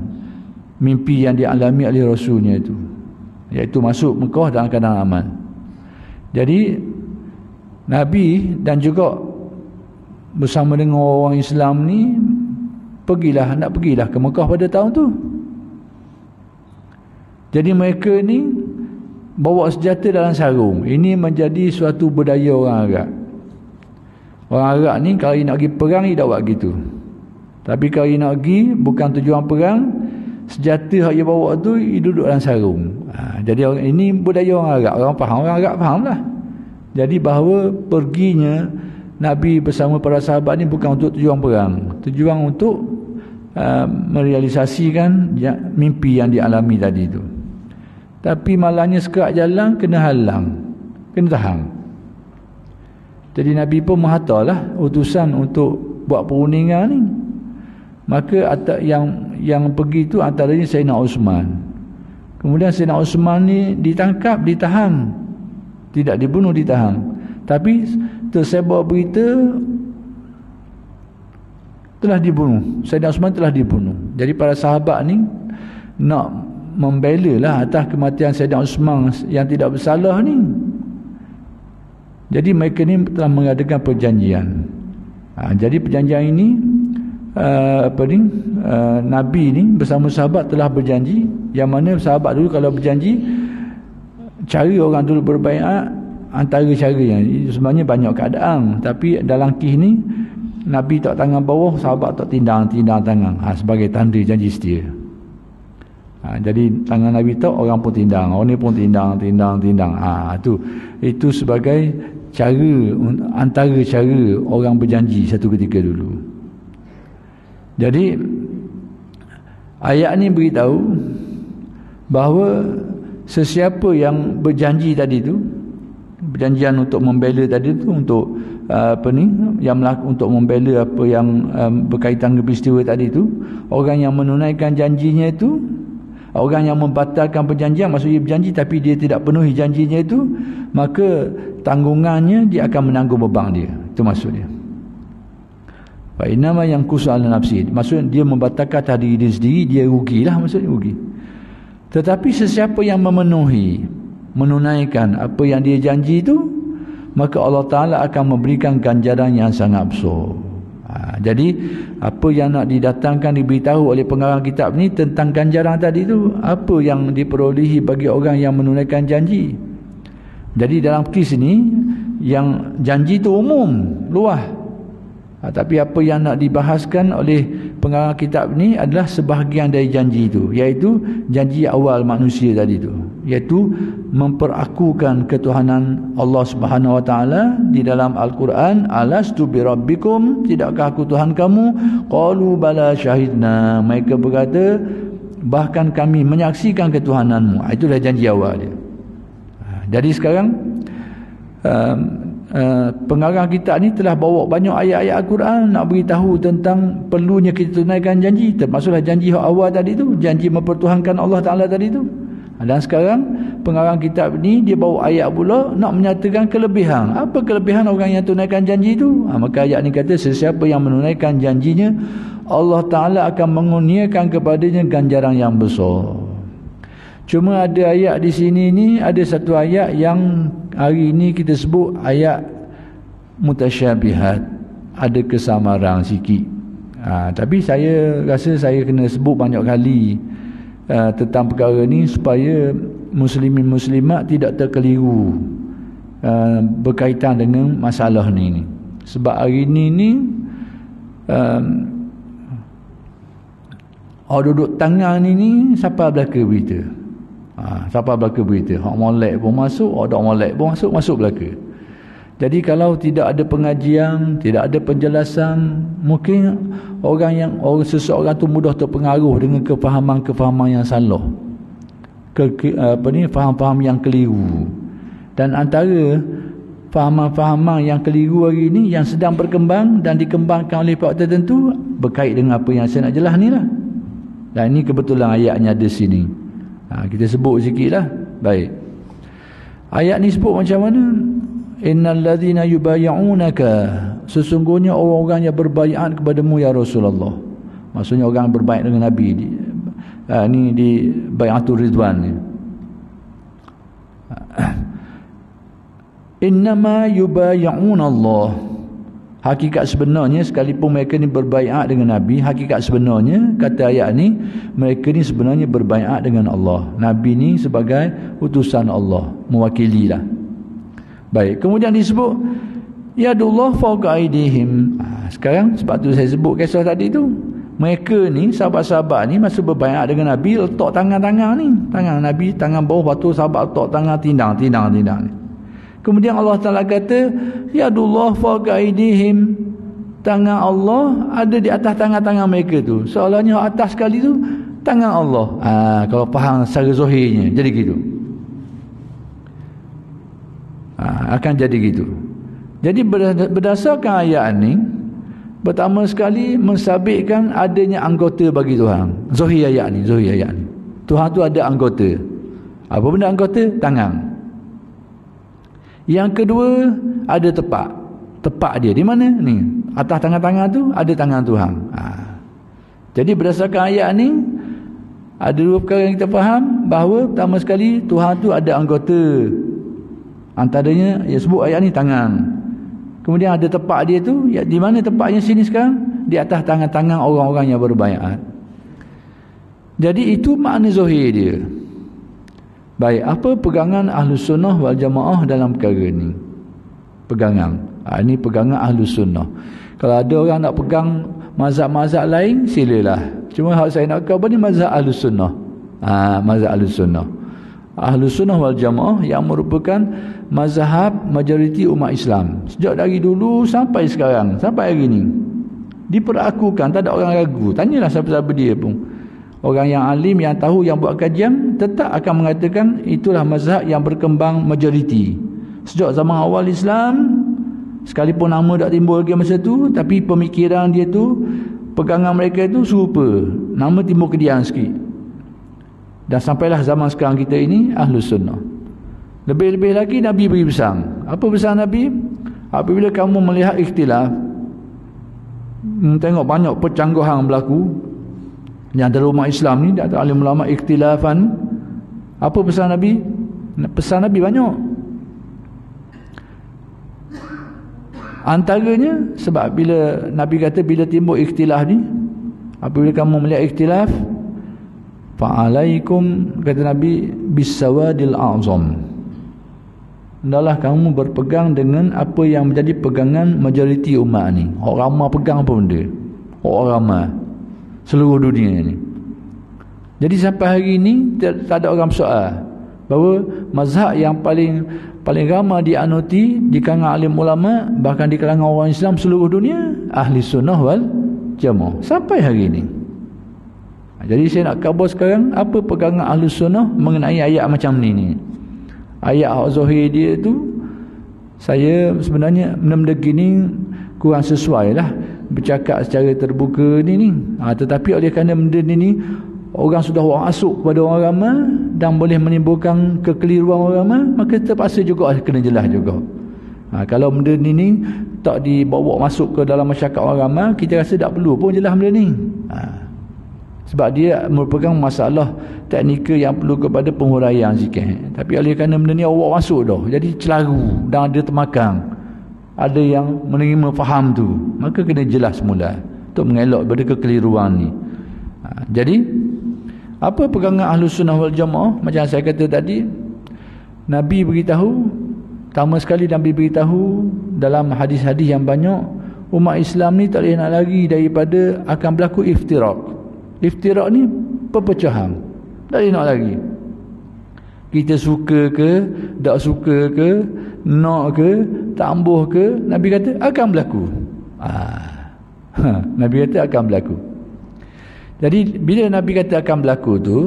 mimpi yang dialami oleh Rasulnya itu, iaitu masuk Mekah dalam keadaan aman. Jadi Nabi dan juga bersama dengan orang Islam ni nak pergilah ke Mekah pada tahun tu. Jadi mereka ni bawa senjata dalam sarung. Ini menjadi suatu budaya orang Arab. Orang Arab ni kalau nak pergi perang dia tak buat gitu. Tapi kalau dia nak pergi bukan tujuan perang, senjata yang dia bawa tu dia duduk dalam sarung. Jadi ini budaya orang Arab. Orang Arab faham lah. Jadi bahawa perginya Nabi bersama para sahabat ni bukan untuk tujuan perang. Tujuan untuk merealisasikan mimpi yang dialami tadi tu. Tapi malangnya sekerak jalan kena halang, kena tahan. Jadi Nabi pun menghantarlah utusan untuk buat perundingan ni. Maka yang pergi tu antaranya Sayyidina Osman. Kemudian Sayyidina Osman ni ditangkap, ditahan. Tidak dibunuh, ditahan. Tapi tersebar berita telah dibunuh. Sayyidina Osman telah dibunuh. Jadi para sahabat ni nak membela lah atas kematian Sayyidina Osman yang tidak bersalah ni. Jadi mereka ni telah mengadakan perjanjian. Jadi perjanjian ini Nabi ni bersama sahabat telah berjanji, yang mana sahabat dulu kalau berjanji, cara orang dulu berbaiat antara caranya sebenarnya banyak keadaan, tapi dalam kisah ni Nabi tak tangan bawah, sahabat tak tindang tangan sebagai tanda janji setia. Jadi tangan Nabi tak, orang pun tindang, orang ni pun tindang. Itu sebagai cara, antara cara orang berjanji satu ketika dulu. Jadi ayat ni beritahu bahawa sesiapa yang berjanji tadi tu, perjanjian untuk membela tadi tu, untuk untuk membela apa yang berkaitan dengan peristiwa tadi tu, orang yang menunaikan janjinya itu, orang yang membatalkan perjanjian, maksudnya berjanji tapi dia tidak penuhi janjinya itu, maka tanggungannya dia akan menanggung beban dia. Itu maksudnya. Fa innama yanqusu 'ala nafsi. Maksudnya dia membatalkan tadi dia sendiri, dia rugilah, maksudnya rugi. Tetapi sesiapa yang menunaikan apa yang dia janji itu, maka Allah Ta'ala akan memberikan ganjaran yang sangat besar. Jadi apa yang nak didatangkan, diberitahu oleh pengarang kitab ni tentang ganjaran tadi tu, apa yang diperolehi bagi orang yang menunaikan janji. Jadi dalam kisah ni, yang janji tu umum, luas. Tapi apa yang nak dibahaskan oleh pengarang kitab ni adalah sebahagian dari janji itu, iaitu janji awal manusia tadi tu, iaitu memperakukan ketuhanan Allah Subhanahu Wa Taala di dalam Al-Quran. Alastu birabbikum, tidakkah aku Tuhan kamu? Qalu bala syahidna. Mereka berkata, bahkan kami menyaksikan ketuhananmu. Itulah janji awal dia. Jadi sekarang pengarang kitab ni telah bawa banyak ayat-ayat Al-Quran nak beritahu tentang perlunya kita tunaikan janji, termasuklah janji awal tadi tu, janji mempertuhankan Allah Ta'ala tadi tu. Dan sekarang pengarang kitab ni dia bawa ayat pula nak menyatakan kelebihan. Apa kelebihan orang yang tunaikan janji tu? Maka ayat ni kata, sesiapa yang menunaikan janjinya, Allah Ta'ala akan mengurniakan kepadanya ganjaran yang besar. Cuma ada ayat di sini ni, ada satu ayat yang hari ini kita sebut ayat mutasyabihat, ada kesamaran sikit. Tapi saya rasa saya kena sebut banyak kali tentang perkara ni supaya muslimin muslimat tidak terkeliru berkaitan dengan masalah ni. Sebab hari ni orang duduk tangan ni siapa belaka berita. Siapa belaka berita, hak molek pun masuk, orang molek pun masuk belaka. Jadi kalau tidak ada pengajian, tidak ada penjelasan, mungkin seseorang tu mudah terpengaruh dengan kefahaman yang salah, faham-faham yang keliru. Dan antara fahaman-fahaman yang keliru hari ini yang sedang berkembang dan dikembangkan oleh pihak tertentu berkait dengan apa yang saya nak jelas ni lah. Dan ini kebetulan ayatnya ada sini. Kita sebut sikitlah. Baik. Ayat ni sebut macam mana? Innal ladzina yubayyi'unaka, sesungguhnya orang-orang yang berbaiat kepadamu ya Rasulullah. Maksudnya orang berbaiat dengan Nabi di bai'atul ridwan ni. Innama yubayyi'una Allah. Hakikat sebenarnya sekalipun mereka ni berbaiat dengan Nabi, hakikat sebenarnya kata ayat ni, mereka ni sebenarnya berbaiat dengan Allah. Nabi ni sebagai utusan Allah, mewakililah. Baik, kemudian disebut yadullah fawqa aydihim. Sekarang sebab tu saya sebut kisah tadi tu. Mereka ni, sahabat-sahabat ni masa berbaiat dengan Nabi, letak tangan-tangan ni. Tangan Nabi, tangan bawah, lepas tu sahabat letak tangan tindang ni. Kemudian Allah Ta'ala kata, yadullah fawqa aydihim. Tangan Allah ada di atas tangan-tangan mereka tu. Seolahnya atas sekali tu tangan Allah. Kalau faham secara zahirnya, jadi gitu. Akan jadi gitu. Jadi berdasarkan ayat ni, pertama sekali mensabitkan adanya anggota bagi Tuhan. Zahir ayat ni. Tuhan tu ada anggota. Apa benda anggota? Tangan. Yang kedua, ada tepak. Tepak dia di mana? Ni, atas tangan-tangan tu ada tangan Tuhan. Jadi berdasarkan ayat ni, ada dua perkara yang kita faham, bahawa pertama sekali Tuhan tu ada anggota. Antaranya, ya sebut ayat ni tangan. Kemudian ada tepak dia tu, ya, di mana tepaknya sini sekarang? Di atas tangan-tangan orang-orang yang berbaiat. Jadi itu makna zahir dia. Baik, apa pegangan Ahlus Sunnah wal Jamaah dalam perkara ni? Pegangan. Ini pegangan Ahlus Sunnah. Kalau ada orang nak pegang mazhab-mazhab lain, silalah. Cuma hak saya nak kau ni mazhab Ahlus Sunnah. Mazhab Ahlus Sunnah. Ahlus Sunnah wal Jamaah yang merupakan mazhab majoriti umat Islam. Sejak dari dulu sampai sekarang, sampai hari ni. Diperakukan, tak ada orang ragu. Tanyalah siapa-siapa dia pun. Orang yang alim, yang tahu, yang buat kajian, tetap akan mengatakan itulah mazhab yang berkembang majoriti. Sejak zaman awal Islam, sekalipun nama tak timbul lagi masa tu, tapi pemikiran dia tu, pegangan mereka tu serupa. Nama timbul kedian sikit. Dan sampailah zaman sekarang kita ini, Ahlus Sunnah. Lebih-lebih lagi Nabi beri pesan. Apa pesan Nabi? Apabila kamu melihat ikhtilaf, tengok banyak percanggahan berlaku yang dalam umat Islam ni, ada alim ulama ikhtilafan. Apa pesan Nabi? Pesan Nabi banyak. Antaranya, sebab bila Nabi kata bila timbul ikhtilaf ni, apabila kamu melihat ikhtilaf, fa'alaikum, kata Nabi, bisawadil a'zam. Hendaklah kamu berpegang dengan apa yang menjadi pegangan majoriti umat ni. Orang ramai pegang apa benda? Orang ramai seluruh dunia ni. Jadi sampai hari ini tak ada orang bersoal bahawa mazhab yang paling ramai dianuti di kalangan alim ulama, bahkan di kalangan orang Islam seluruh dunia, Ahli Sunnah wal Jamaah sampai hari ini. Jadi saya nak khabar sekarang apa pegangan Ahli Sunnah mengenai ayat macam ni. Ayat zahir dia tu, saya sebenarnya benda-benda gini kurang sesuai lah bercakap secara terbuka ni. Tetapi oleh kerana benda ni orang sudah masuk kepada orang ramai dan boleh menimbulkan kekeliruan orang ramai, maka terpaksa juga kena jelas juga. Kalau benda ni tak dibawa masuk ke dalam masyarakat orang ramai, kita rasa tak perlu pun jelas benda ni. Sebab dia merupakan masalah teknikal yang perlu kepada penghuraian sikit. Tapi oleh kerana benda ni awak masuk dah, jadi celaru dan ada termakan, ada yang menerima faham tu, maka kena jelas semula untuk mengelak daripada kekeliruan ni. Jadi apa pegangan Ahlus Sunnah wal Jamaah? Macam saya kata tadi, Nabi beritahu, pertama sekali Nabi beritahu dalam hadis-hadis yang banyak, umat Islam ni tak boleh nak lari daripada akan berlaku iftirak. Iftirak ni perpecahan, tak boleh nak lari. Kita suka ke, tak suka ke, nak ke, tambuh ke, Nabi kata akan berlaku. Nabi kata akan berlaku. Jadi bila Nabi kata akan berlaku tu,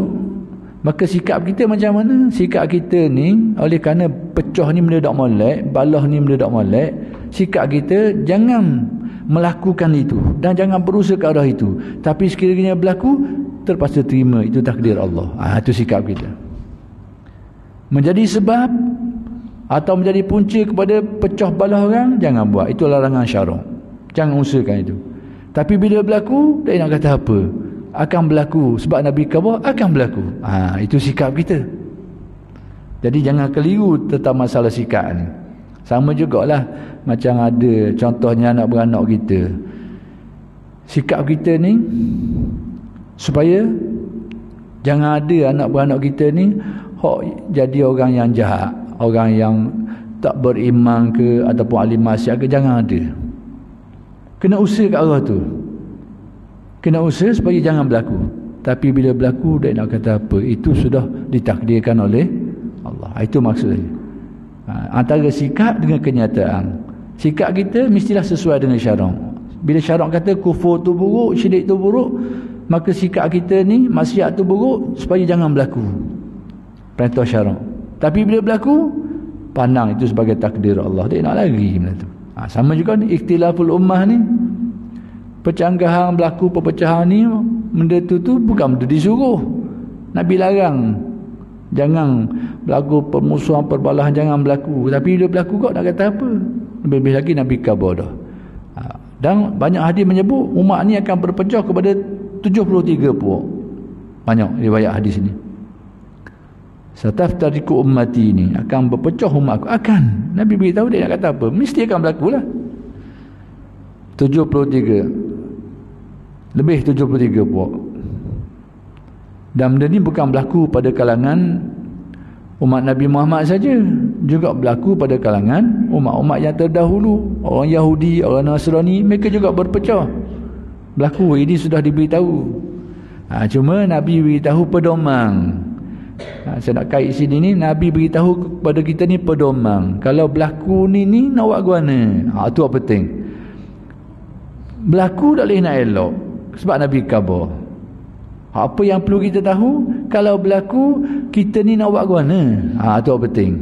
maka sikap kita macam mana? Sikap kita ni, oleh kerana pecah ni benda tak molek, balah ni benda tak molek, sikap kita jangan melakukan itu dan jangan berusaha ke arah itu. Tapi sekiranya berlaku, terpaksa terima, itu takdir Allah. Itu sikap kita. Menjadi sebab atau menjadi punca kepada pecah balah orang, jangan buat. Itu larangan syarak. Jangan usahakan itu. Tapi bila berlaku, tak nak kata apa, akan berlaku. Sebab Nabi khabar akan berlaku. Itu sikap kita. Jadi jangan keliru tentang masalah sikap ni. Sama jugalah macam ada contohnya anak beranak kita. Sikap kita ni supaya jangan ada anak beranak kita ni jadi orang yang jahat, orang yang tak beriman ke ataupun ahli maksiat ke, jangan ada. Kena usaha kat arah tu. Kena usaha supaya jangan berlaku. Tapi bila berlaku, dia nak kata apa? Itu sudah ditakdirkan oleh Allah. Itu maksudnya. Antara sikap dengan kenyataan. Sikap kita mestilah sesuai dengan syarak. Bila syarak kata kufur tu buruk, syirik tu buruk, maka sikap kita ni, maksiat tu buruk, supaya jangan berlaku. Perintah syarak. Tapi bila berlaku, pandang itu sebagai takdir Allah. Dia nak lari benda tu. Sama juga ni, ikhtilaful ummah ni. Percanggahan berlaku, perpecahan ni, benda tu bukan benda disuruh. Nabi larang. Jangan berlaku permusuhan, perbalahan, jangan berlaku. Tapi bila berlaku kau nak kata apa? Lebih lagi Nabi khabar dah. Dan banyak hadis menyebut umat ni akan berpecah kepada 73 puak. Banyak riwayat hadis ni. Sataftariku ummati ni akan berpecah umatku. Akan. Nabi beritahu dia nak kata apa? Mesti akan berlaku lah. 73. Lebih 73 puak. Dan benda ni bukan berlaku pada kalangan umat Nabi Muhammad saja, juga berlaku pada kalangan umat-umat yang terdahulu. Orang Yahudi, orang Nasrani, mereka juga berpecah. Berlaku, ini sudah diberitahu. Cuma Nabi beritahu pedoman. Saya nak kait sini ni, Nabi beritahu kepada kita ni pedoman. Kalau berlaku ni nak buat guana. Itu apa penting. Berlaku tak boleh nak elok. Sebab Nabi khabar. Apa yang perlu kita tahu, kalau berlaku kita ni nak buat guana. Itu apa penting.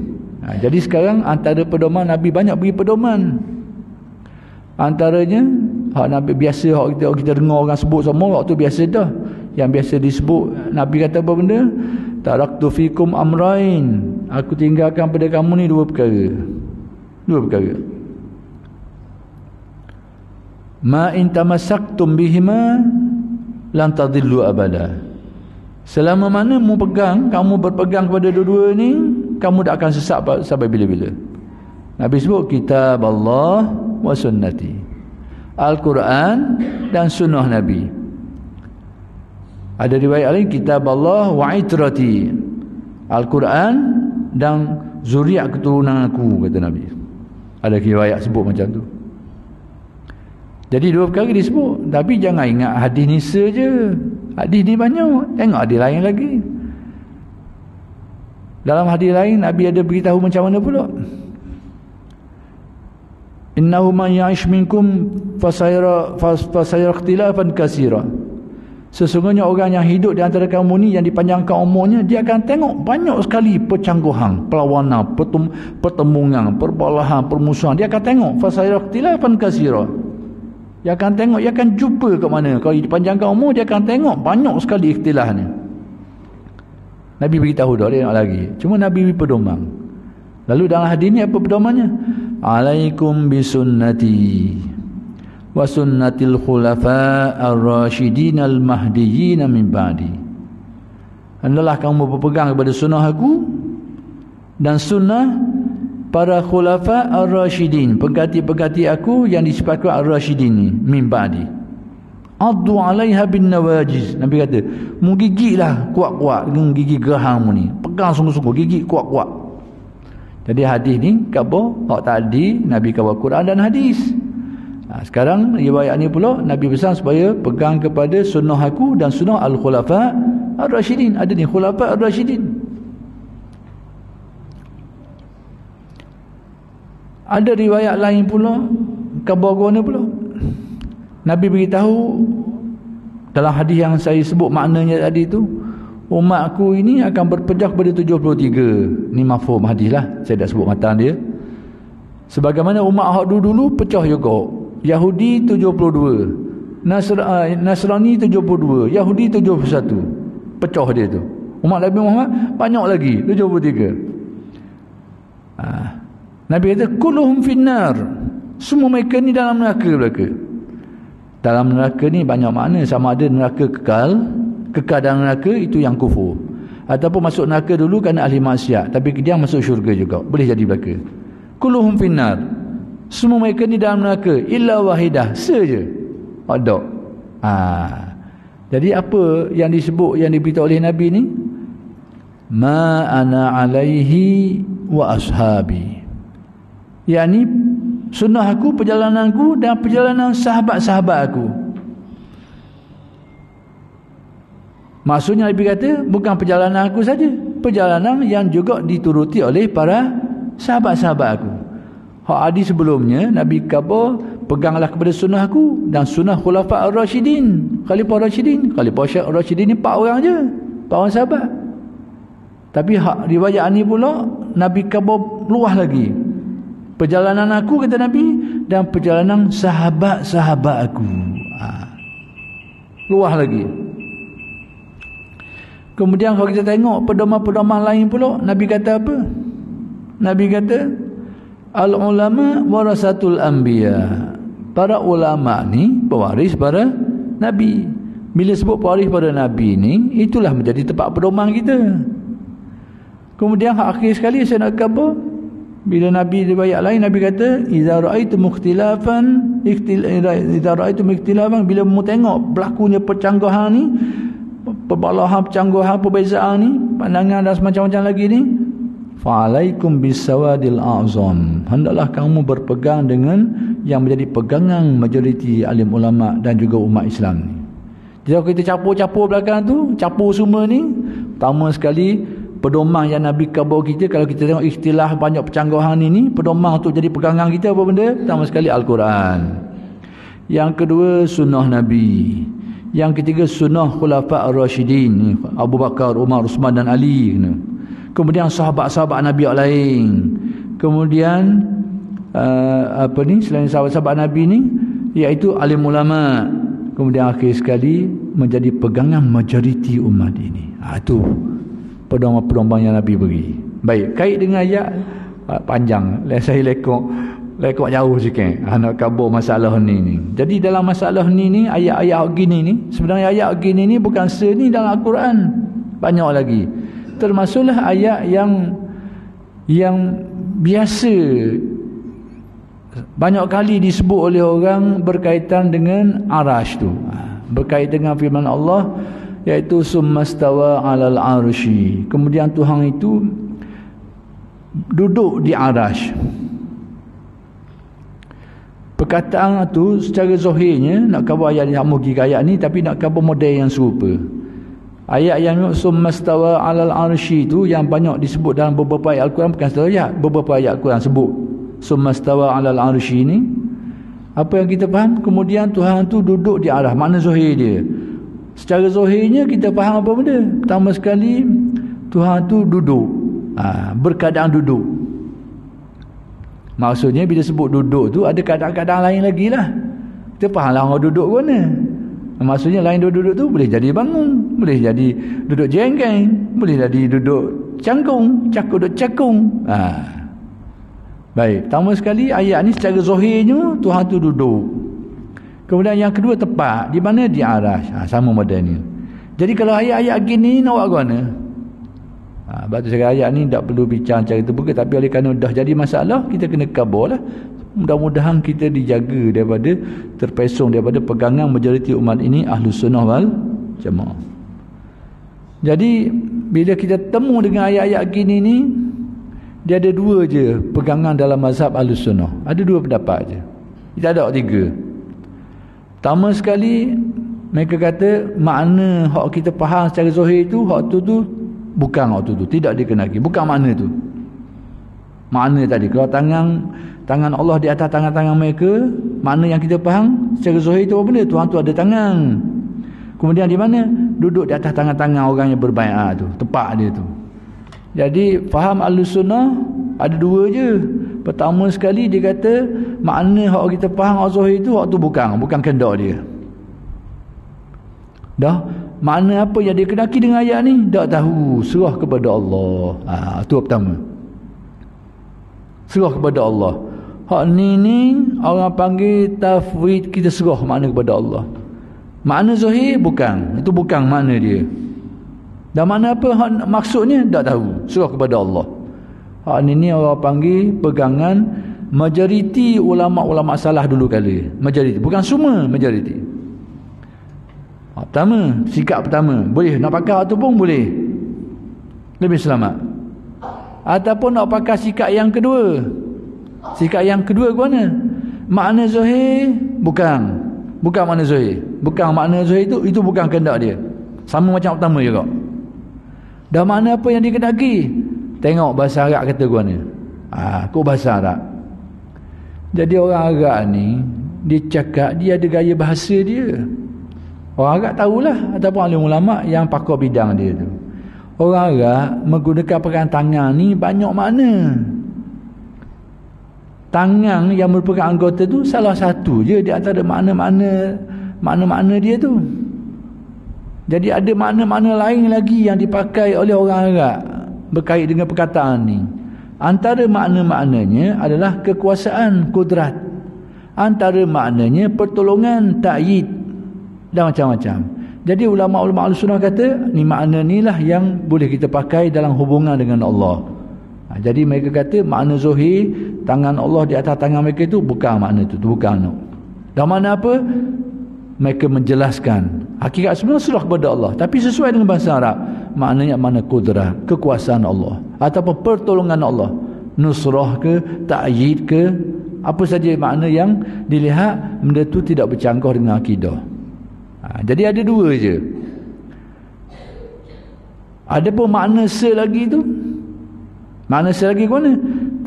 Jadi sekarang antara pedoman, Nabi banyak beri pedoman. Antaranya Nabi biasa kita dengar orang sebut semua, waktu biasa dah. Yang biasa disebut, Nabi kata apa benda? Taraktu fikum amrain. Aku tinggalkan pada kamu ni dua perkara. Dua perkara. Ma in tamassaktum bihima lan tadillu abada. Selama mana kamu berpegang kepada dua-dua ni, kamu tak akan sesat sampai bila-bila. Nabi sebut kitab Allah wa sunnati. Al-Quran dan sunnah Nabi. Ada riwayat lain kitab Allah wa itrati. Al-Quran dan zuriat keturunan aku, kata Nabi. Ada riwayat sebut macam tu. Jadi dua perkara disebut. Tapi jangan ingat hadis ni saja. Hadis ni banyak. Tengok hadis lain lagi. Dalam hadis lain Nabi ada beritahu macam mana pula? Innahu man ya'ish minkum fasayara ikhtilafan katsira. Sesungguhnya orang yang hidup di antara kamu ni, yang dipanjangkan umurnya, dia akan tengok banyak sekali percangguhan, perlawanan, pertemuan, perbalahan, permusuhan. Dia akan tengok fasayara ikhtilafan katsira. Dia akan tengok, dia akan jumpa kat mana. Kalau dipanjangkan umur, dia akan tengok banyak sekali ikhtilaf ni. Nabi beritahu dah, dia nak lagi. Cuma Nabi beri pedoman. Lalu dalam hadis ni apa pedomannya? Alaikum bisunnati wa sunnatil khulafa ar-rasyidin al-mahdiyyin min ba'di. Hendaklah kamu berpegang kepada sunnah aku dan sunnah para khulafa ar-rasyidin, pengganti-pengganti aku yang disifatkan ar-rasyidin ni, min ba'di. Addu 'alaiha bin nawajiz. Nabi kata, mu gigitlah kuat-kuat dengan gigi geraham ni. Pegang sungguh-sungguh, gigit kuat-kuat. Jadi hadis ni khabar, tadi Nabi khabar Quran dan hadis. Sekarang riwayat ni pula Nabi pesan supaya pegang kepada sunnah aku dan sunnah al-khulafa ar-rasyidin. Ada ni khulafa ar-rasyidin. Ada riwayat lain pula, khabar guana pula. Nabi beritahu dalam hadis yang saya sebut maknanya tadi tu, umatku ini akan berpecah kepada 73. Ni mafhum hadis lah, saya dah sebut matan dia. Sebagaimana umat hak dulu pecah juga. Yahudi 72, Nasrani 72, Yahudi 71. Pecah dia tu. Umat Nabi Muhammad banyak lagi, 73. Nabi kata kulluhum finnar. Semua mereka ni dalam neraka belaka. Dalam neraka ni banyak makna, sama ada neraka kekal dalam neraka itu yang kufur, ataupun masuk neraka dulu kerana ahli maksiat tapi dia masuk syurga juga. Boleh jadi belaka. kulluhum finnar, semua mereka ni dalam neraka illa wahidah, saja ada. Jadi apa yang disebut, yang diberitahu oleh Nabi ni, ma ana alaihi wa ashabi, yakni sunnah aku, perjalananku dan perjalanan sahabat-sahabat aku. Maksudnya Nabi kata bukan perjalanan aku saja, perjalanan yang juga dituruti oleh para sahabat-sahabat aku. Hak hadis sebelumnya Nabi kata peganglah kepada sunnah aku dan sunnah khulafa ar-rasyidin, khalifah rasyidin. Khalifah rasyidin ni 4 orang je, 4 orang sahabat. Tapi hak riwayat ni pula Nabi kata luas lagi, perjalanan aku, kata Nabi, dan perjalanan sahabat-sahabat aku. Luas lagi. Kemudian kalau kita tengok pedoman-pedoman lain pula, Nabi kata apa? Nabi kata al-ulama warasatul anbiya, para ulama ni pewaris para Nabi. Bila sebut pewaris pada Nabi ni, itulah menjadi tempat pedoman kita. Kemudian akhir sekali saya nak kata, bila Nabi riwayat lain Nabi kata idza ra'aitum ikhtilafan bila mu tengok berlakunya percanggahan ni, perbalahan, percanggahan, perbezaan ni, pandangan dan semacam-macam lagi ni, fa'alaikum bisawadil a'zam, hendaklah kamu berpegang dengan yang menjadi pegangan majoriti alim ulama dan juga umat Islam ni. Jadi kalau kita capur-capur belakang tu, capur semua ni, pertama sekali pedoman yang Nabi khabar kita, kalau kita tengok ikhtilaf banyak percanggahan ini, pedoman untuk jadi pegangan kita apa benda? Pertama sekali Al-Quran. Yang kedua sunnah Nabi. Yang ketiga sunnah khulafa ar-rasyidin, Abu Bakar, Umar, Uthman dan Ali. Kemudian sahabat-sahabat Nabi yang lain. Kemudian selain sahabat-sahabat Nabi ni, iaitu alim ulama. Kemudian akhir sekali menjadi pegangan majoriti umat ini. Itu pedoman-pedoman yang Nabi beri. Baik, kait dengan ayat panjang, saya lekok jauh sikit nak kabur masalah ni. Jadi dalam masalah ni ayat-ayat gini ni, sebenarnya ayat gini ni bukan seni dalam Al-Quran, banyak lagi. Termasuklah ayat yang biasa banyak kali disebut oleh orang berkaitan dengan arash tu, berkaitan dengan firman Allah, iaitu summastawa 'alal 'arsy. Kemudian Tuhan itu duduk di arash. Perkataan tu secara zahirnya nak khabar ayat yang pergi ke ayat ni, tapi nak khabar model yang serupa. Ayat yang summastawa 'alal 'arsy tu yang banyak disebut dalam beberapa ayat Al-Quran, bukan satu ayat, beberapa ayat Al-Quran sebut summastawa 'alal 'arsy ni. Apa yang kita faham? Kemudian Tuhan tu duduk di arash, makna zahir dia. Secara zahirnya kita faham apa benda? Pertama sekali Tuhan tu duduk, berkeadaan duduk. Maksudnya bila sebut duduk tu ada keadaan-keadaan lain lagi lah. Kita fahamlah orang duduk ke mana. Maksudnya lain duduk tu boleh jadi bangun, boleh jadi duduk jengkeng, boleh jadi duduk cangkung, duduk cakung. Baik, pertama sekali ayat ni secara zahirnya Tuhan tu duduk. Kemudian yang kedua tepat, di mana? Di arash. Sama modelnya. Jadi kalau ayat-ayat gini nak buat ke mana? Sebab tu saya ayat ni tak perlu bincang cara terbuka, tapi oleh kerana dah jadi masalah, kita kena kabarlah. Mudah-mudahan kita dijaga daripada terpesong daripada pegangan majoriti umat ini Ahlus Sunnah wal Jamaah. Jadi bila kita temu dengan ayat-ayat gini ni, dia ada dua je pegangan dalam mazhab Ahlus Sunnah. Ada dua pendapat je. Tidak ada tiga. Pertama sekali mereka kata makna hak kita faham secara zahir tu, hak tu bukan hak tu, tidak dikenaki, bukan makna tu. Makna tadi kalau tangan Allah di atas tangan-tangan mereka, makna yang kita faham secara zahir tu apa benda? Tuhan tu ada tangan. Kemudian di mana? Duduk di atas tangan-tangan orang yang berbaiat tu, tepat dia tu. Jadi faham Ahlus Sunnah ada dua je. Pertama sekali dia kata makna hak kita faham az-zahir itu, hak tu bukan kehendak dia. Dah makna apa yang dia kenaki dengan ayat ni tak tahu, serah kepada Allah. Tu pertama. Serah kepada Allah. Hak ni orang panggil tafwid, kita serah makna kepada Allah. Makna zahir bukan, itu bukan makna dia. Dan makna apa hak maksudnya tak tahu, serah kepada Allah. Hak ni orang panggil pegangan majoriti ulama-ulama salah dulu kali. Majoriti, bukan semua, majoriti. Pertama, sikap pertama, boleh nak pakai tu pun boleh, lebih selamat. Ataupun nak pakai sikap yang kedua. Sikap yang kedua ke mana? Makna zahir bukan makna zahir. Bukan makna zahir itu bukan kehendak dia. Sama macam pertama juga. Dah makna apa yang dikehendaki? Tengok bahasa Arab kata ke mana. Kok bahasa Arab. Jadi orang Arab ni, dia cakap, dia ada gaya bahasa dia. Orang Arab tahulah, ataupun alim ulama yang pakar bidang dia tu. Orang Arab menggunakan perkataan tangan ni banyak makna. Tangan yang merupakan anggota tu salah satu je di antara makna-makna dia tu. Jadi ada makna-makna lain lagi yang dipakai oleh orang Arab berkait dengan perkataan ni. Antara makna-maknanya adalah kekuasaan, kudrat. Antara maknanya pertolongan, ta'yid dan macam-macam. Jadi ulama-ulama Ahlussunnah kata ni makna ni lah yang boleh kita pakai dalam hubungan dengan Allah. Jadi mereka kata makna zahir tangan Allah di atas tangan mereka itu bukan makna itu, bukan. Dan makna apa? Mereka menjelaskan hakikat sebenarnya serah kepada Allah, tapi sesuai dengan bahasa Arab. Maknanya makna kudrah, kekuasaan Allah ataupun pertolongan Allah, nusrah ke, ta'yid ke, apa saja makna yang dilihat benda itu tidak bercanggah dengan akidah. Jadi ada dua je. Ada pun makna selagi tu. Makna selagi ke mana?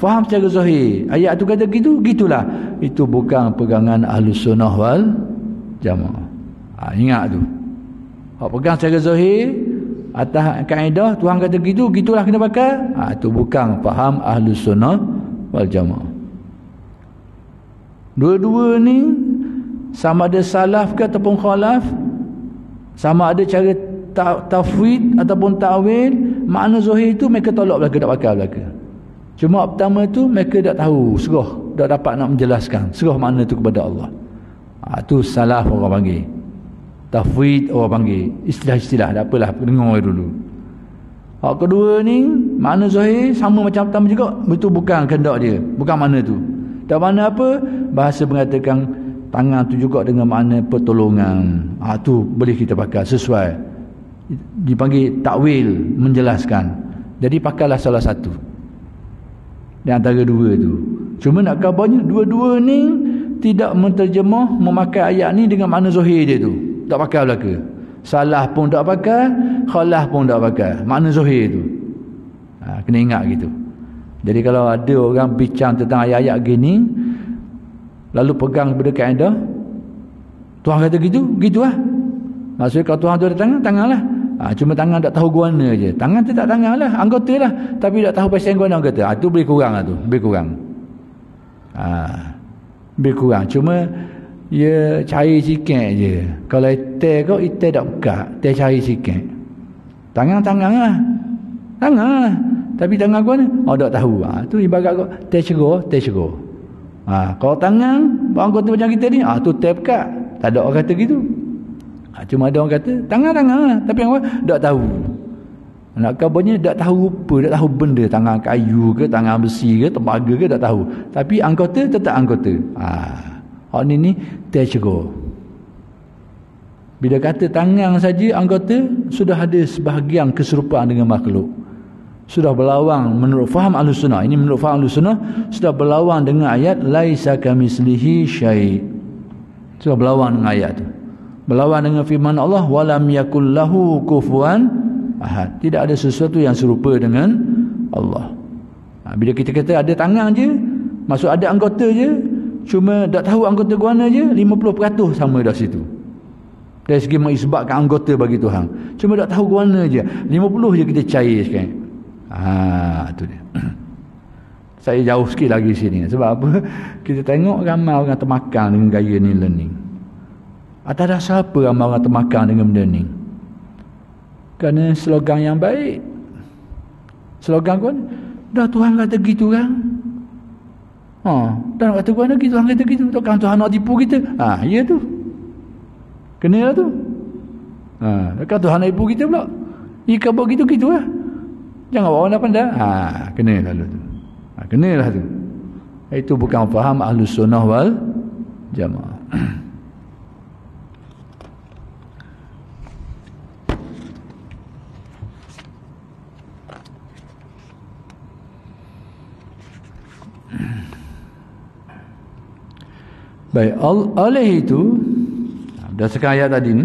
Faham secara zahir. Ayat tu kata gitu, gitulah. Itu bukan pegangan Ahlussunnah wal Jamaah. Ingat tu. Hak pegang secara zahir atas kaedah Tuhan kata gitu, gitulah kena pakai. Itu bukan faham Ahlussunnah wal Jamaah. Dua-dua ni sama ada salaf ke ataupun khalaf, sama ada cara tafwid ataupun ta'wil, makna zahir itu mereka tolak belaka, tak pakai belaka. Cuma pertama tu mereka tak tahu, serah, tak dapat nak menjelaskan serah makna itu kepada Allah. Tu salaf orang panggil, tafwid orang panggil, istilah-istilah, tak apalah, dengar dulu. Hak kedua ni makna zahir sama macam pertama juga, itu bukan kehendak dia, bukan makna tu. Dan makna apa? Bahasa mengatakan tangan tu juga dengan makna pertolongan. Tu boleh kita pakai sesuai. Dipanggil takwil, menjelaskan. Jadi pakailah salah satu di antara dua tu. Cuma nak khabarnya dua-dua ni tidak menterjemah memakai ayat ni dengan makna zahir dia tu. Tak pakai belaka. Salah pun tak pakai, khalaf pun tak pakai. Makna zahir tu. Kena ingat gitu. Jadi kalau ada orang bincang tentang ayat-ayat gini, lalu pegang kepada kaedah Tuhan kata gitu, gitulah. Maksudnya kalau Tuhan tu ada tangan, tanganlah. Cuma tangan tak tahu guna je. Tangan tu tak tangan lah, anggota lah, tapi tak tahu pasal guna anggota. Tu lebih kurang lah tu, lebih kurang. Lebih kurang. Cuma dia cari sikit je. Kalau itai kau, itai tak buka, itai cari sikit. Tangan-tangan lah, tangan lah, tapi tangan guna tak tahu. Tu ibarat kau itai cerah. Kalau tangan anggota macam kita ni, tu tap kat. Tak ada orang kata gitu. Cuma ada orang kata tangan-tangan lah, tapi orang tak tahu. Nak kabarnya tak tahu rupa, tak tahu benda, tangan kayu ke, tangan besi ke, tembaga ke, tak tahu. Tapi anggota tetap anggota. Hak ni tercera. Bila kata tangan saja anggota, sudah ada sebahagian keserupaan dengan makhluk. Sudah berlawan menurut faham Ahlussunnah. Ini menurut faham Ahlussunnah sudah berlawan dengan ayat laisa kamitslihi syai'. Sudah berlawan dengan ayat tu. Berlawan dengan firman Allah walam yakul lahu kufuwan ahad. Tidak ada sesuatu yang serupa dengan Allah. Bila kita kata ada tangan je, maksud ada anggota je, cuma tak tahu anggota guana je, 50% sama dah situ. Dari segi mengisbatkan anggota bagi Tuhan. Cuma tak tahu guana je, 50 je kita cair sekarang. Tu dia. Saya jauh sikit lagi sini. Sebab apa? Kita tengok ramai orang termakan dengan gaya ni learning. Atas dasar apa ramai orang termakan dengan benda ni? Kerana slogan yang baik. Slogan kan, dah Tuhan kata gitu kan? Dah kata Tuhan lagi, Tuhan kata gitu. Takkan Tuhan nak tipu kita? Ya tu. Kenalah tu. Takkan Tuhan nak tipu kita pula? Ika buat gitu-gitu lah. Jangan orang dah pandai. Kena lalu tu. Kenalah tu. Itu bukan faham Ahlus Sunnah wal Jamaah. Baik, oleh itu berdasarkan ayat tadi ni,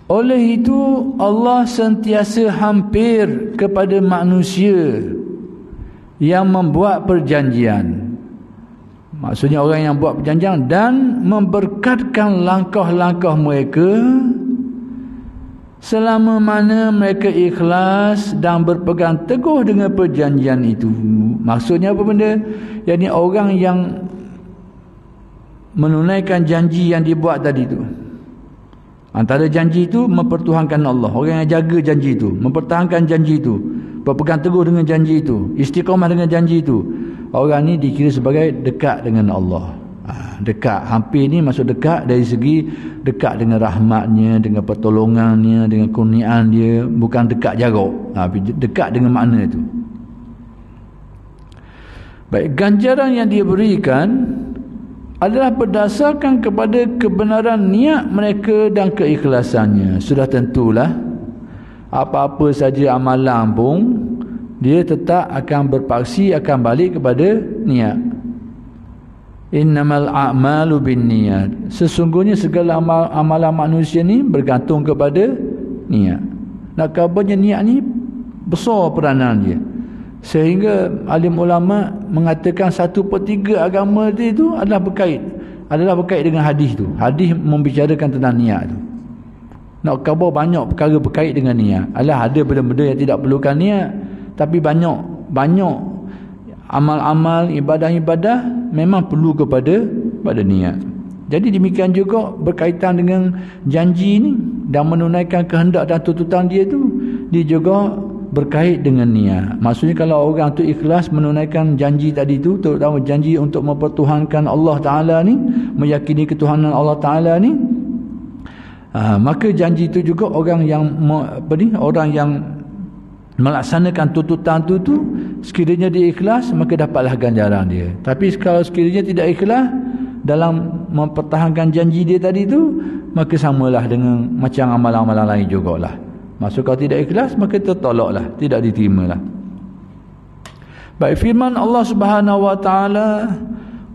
oleh itu Allah sentiasa hampir kepada manusia yang membuat perjanjian. Maksudnya orang yang buat perjanjian dan memberkatkan langkah-langkah mereka selama mana mereka ikhlas dan berpegang teguh dengan perjanjian itu. Maksudnya apa benda? Jadi orang yang menunaikan janji yang dibuat tadi tu, antara janji itu mempertuhankan Allah. Orang yang jaga janji itu, mempertahankan janji itu, berpegang teguh dengan janji itu, istiqamah dengan janji itu, orang ni dikira sebagai dekat dengan Allah. Dekat, hampir ni maksud dekat dari segi dekat dengan rahmatnya, dengan pertolongannya, dengan kurniaan dia, bukan dekat jarak, tapi dekat dengan makna itu. Baik, ganjaran yang dia berikan adalah berdasarkan kepada kebenaran niat mereka dan keikhlasannya. Sudah tentulah apa-apa saja amalan pun dia tetap akan berpaksi, akan balik kepada niat. Innamal a'malu binniyat. Sesungguhnya segala amalan manusia ni bergantung kepada niat. Nak kabarnya niat ni besar peranan dia, sehingga alim ulama mengatakan 1/3 agama dia itu adalah berkait dengan hadis tu. Hadis membicarakan tentang niat tu. Nak khabar banyak perkara berkait dengan niat. Alah, ada benda-benda yang tidak perlukan niat, tapi banyak amal-amal, ibadah-ibadah memang perlu kepada niat. Jadi demikian juga berkaitan dengan janji ni dan menunaikan kehendak dan tuntutan dia tu, dia juga berkait dengan niat. Maksudnya kalau orang tu ikhlas menunaikan janji tadi tu, terutama janji untuk mempertuhankan Allah Ta'ala ni, meyakini ketuhanan Allah Ta'ala ni, maka janji itu juga orang yang orang yang melaksanakan tuntutan tu sekiranya dia ikhlas, maka dapatlah ganjaran dia. Tapi kalau sekiranya tidak ikhlas dalam mempertahankan janji dia tadi tu, maka samalah dengan macam amalan-amalan lain jugalah. Maksud kalau tidak ikhlas, maka tertolaklah, tidak diterimalah. Baik, firman Allah Subhanahu wa taala,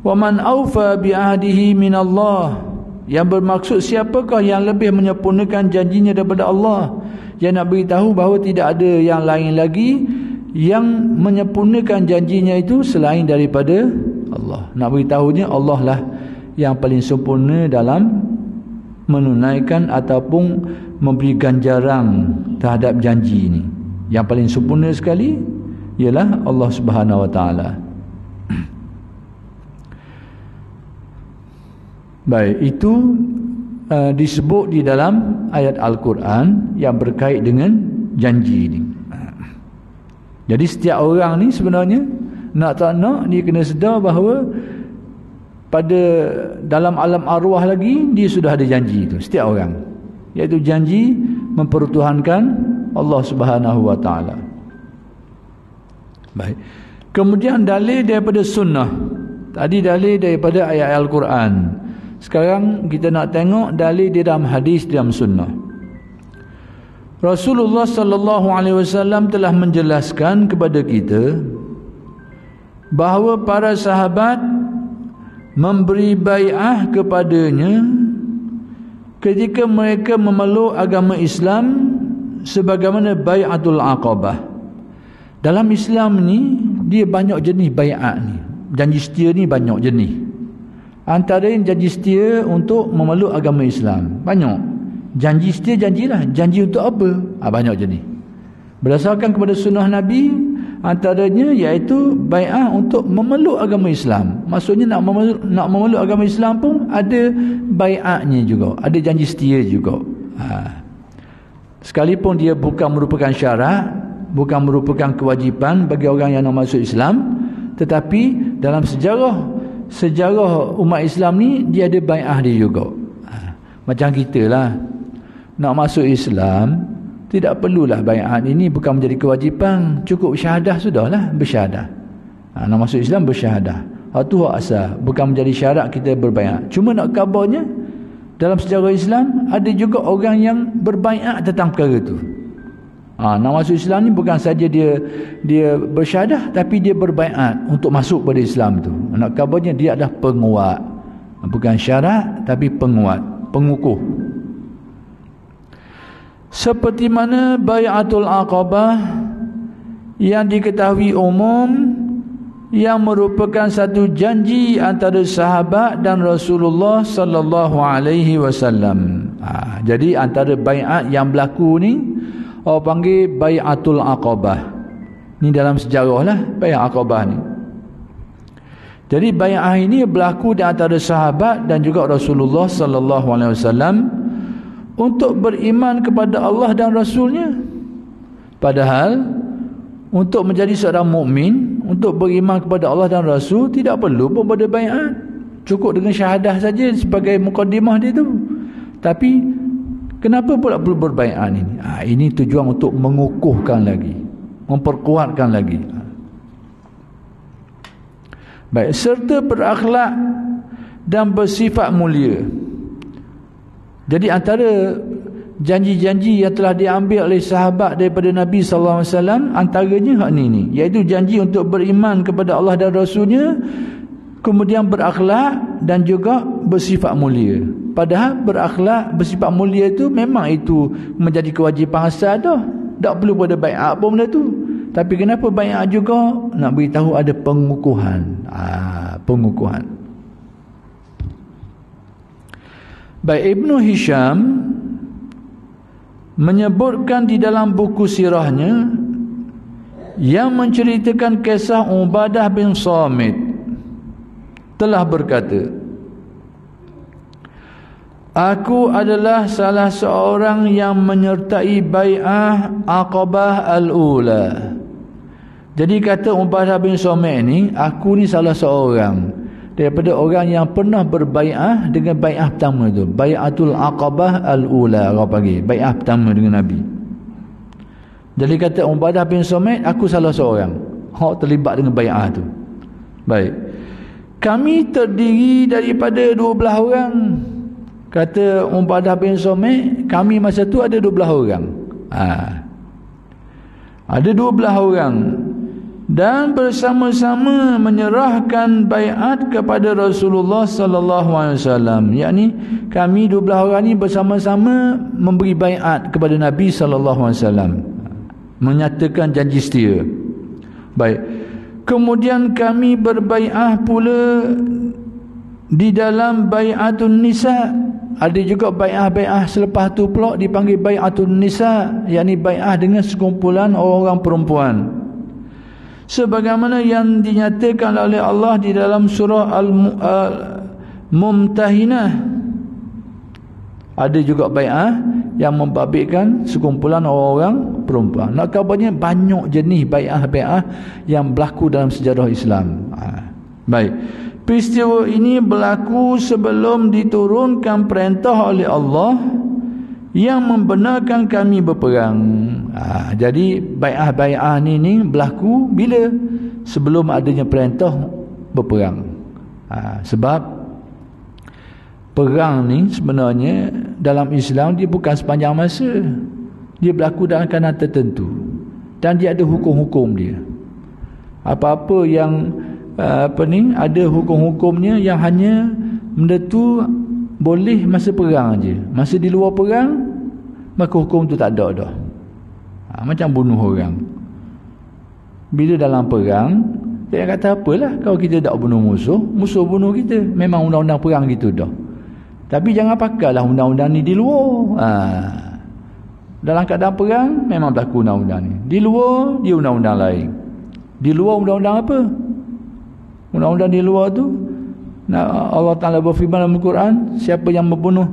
"Wa man awfa bi ahdihi min Allah." Yang bermaksud siapakah yang lebih menyempurnakan janjinya daripada Allah? Yang nak beritahu bahawa tidak ada yang lain lagi yang menyempurnakan janjinya itu selain daripada Allah. Nak beritahunya Allah lah yang paling sempurna dalam menunaikan ataupun memberi ganjaran terhadap janji ini. Yang paling sempurna sekali ialah Allah Subhanahu wa taala. Baik, itu disebut di dalam ayat Al-Quran yang berkait dengan janji ini. Jadi setiap orang ni sebenarnya nak tak nak dia kena sedar bahawa pada dalam alam arwah lagi dia sudah ada janji itu, setiap orang, iaitu janji mempertuhankan Allah Subhanahu wa taala. Baik. Kemudian dalil daripada sunnah. Tadi dalil daripada ayat Al-Quran. Sekarang kita nak tengok dalil di dalam hadis, di dalam sunnah. Rasulullah sallallahu alaihi wasallam telah menjelaskan kepada kita bahawa para sahabat memberi bai'ah kepadanya ketika mereka memeluk agama Islam sebagaimana bai'atul Aqabah. Dalam Islam ni dia banyak jenis bai'ah ni. Janji setia ni banyak jenis. Antara janji setia untuk memeluk agama Islam banyak. Janji setia, janjilah. Janji untuk apa? Banyak jenis. Berdasarkan kepada sunnah Nabi, antaranya iaitu bai'ah untuk memeluk agama Islam. Maksudnya nak memeluk agama Islam pun ada bai'ahnya juga, ada janji setia juga. Sekalipun dia bukan merupakan syarat, bukan merupakan kewajipan bagi orang yang nak masuk Islam, tetapi dalam sejarah umat Islam ni dia ada bai'ah dia juga. Macam kita lah nak masuk Islam, tidak perlulah baiat ini, bukan menjadi kewajipan, cukup syahadah sudahlah, bersyahadah. Nak masuk Islam bersyahadah. Itu hak asal, bukan menjadi syarat kita berbaiat. Cuma nak khabarnya, dalam sejarah Islam ada juga orang yang berbaiat tentang perkara itu. Nak masuk Islam ni bukan saja dia bersyahadah, tapi dia berbaiat untuk masuk pada Islam tu. Nak khabarnya dia adalah penguat, bukan syarat tapi penguat, pengukuh. Seperti mana baiatul aqabah yang diketahui umum, yang merupakan satu janji antara sahabat dan Rasulullah sallallahu alaihi wasallam. Jadi antara baiat yang berlaku ni orang panggil baiatul aqabah. Ni dalam sejarah lah baiat aqabah ni. Jadi baiat ini berlaku di antara sahabat dan juga Rasulullah sallallahu alaihi wasallam untuk beriman kepada Allah dan Rasulnya. Padahal untuk menjadi seorang mukmin, untuk beriman kepada Allah dan Rasul, tidak perlu pun pada baiat. Cukup dengan syahadah saja sebagai mukadimah dia tu. Tapi kenapa pula perlu berbaiat ini? Ini tujuan untuk mengukuhkan lagi, memperkuatkan lagi. Baik, serta berakhlak dan bersifat mulia. Jadi antara janji-janji yang telah diambil oleh sahabat daripada Nabi sallallahu alaihi wasallam, antaranya hak ni, iaitu janji untuk beriman kepada Allah dan Rasulnya, kemudian berakhlak dan juga bersifat mulia. Padahal berakhlak, bersifat mulia itu memang itu menjadi kewajipan asal dah. Tak perlu pada baiat pun benda tu. Tapi kenapa baiat juga? Nak beritahu ada pengukuhan. Pengukuhan. Baik, Ibnu Hisham menyebutkan di dalam buku sirahnya yang menceritakan kisah Ubadah bin Samit telah berkata, aku adalah salah seorang yang menyertai bai'ah Aqabah al-Ula. Jadi kata Ubadah bin Samit ni, aku ni salah seorang daripada orang yang pernah berbai'ah dengan bai'ah pertama tu, bai'atul Aqabah al-Ula, orang panggil bai'ah pertama dengan Nabi. Jadi kata Ubadah bin Samit, aku salah seorang hak terlibat dengan bai'ah tu. Baik, kami terdiri daripada 12 orang. Kata Ubadah bin Samit, kami masa tu ada 12 orang. Ada 12 orang dan bersama-sama menyerahkan baiat kepada Rasulullah sallallahu alaihi wasallam. Yakni kami 12 orang ni bersama-sama memberi baiat kepada Nabi sallallahu alaihi wasallam, menyatakan janji setia. Baik. Kemudian kami berbaiat pula di dalam baiatun nisa. Ada juga baiat-baiat selepas tu pula dipanggil baiatun nisa, yakni baiat dengan sekumpulan orang-orang perempuan. Sebagaimana yang dinyatakan oleh Allah di dalam surah Al-Mumtahinah. Ada juga bai'ah yang membabitkan sekumpulan orang-orang perempuan. Nak kabarnya banyak jenis bai'ah-bai'ah yang berlaku dalam sejarah Islam. Baik, peristiwa ini berlaku sebelum diturunkan perintah oleh Allah yang membenarkan kami berperang. Jadi bai'ah-bai'ah ni berlaku bila? Sebelum adanya perintah berperang. Sebab perang ni sebenarnya dalam Islam dia bukan sepanjang masa. Dia berlaku dalam keadaan tertentu dan dia ada hukum-hukum dia. Apa-apa yang ada hukum-hukumnya yang hanya benda tu boleh masa perang aja. Masa di luar perang maka hukum tu tak ada dah. Macam bunuh orang. Bila dalam perang, dia kata apalah kalau kita tak bunuh musuh, musuh bunuh kita. Memang undang-undang perang gitu dah. Tapi jangan pakailah undang-undang ni di luar. Dalam keadaan perang memang berlaku undang-undang ni. Di luar dia undang-undang lain. Di luar undang-undang apa? Undang-undang di luar tu, Allah Ta'ala berfirman dalam Al-Quran, siapa yang membunuh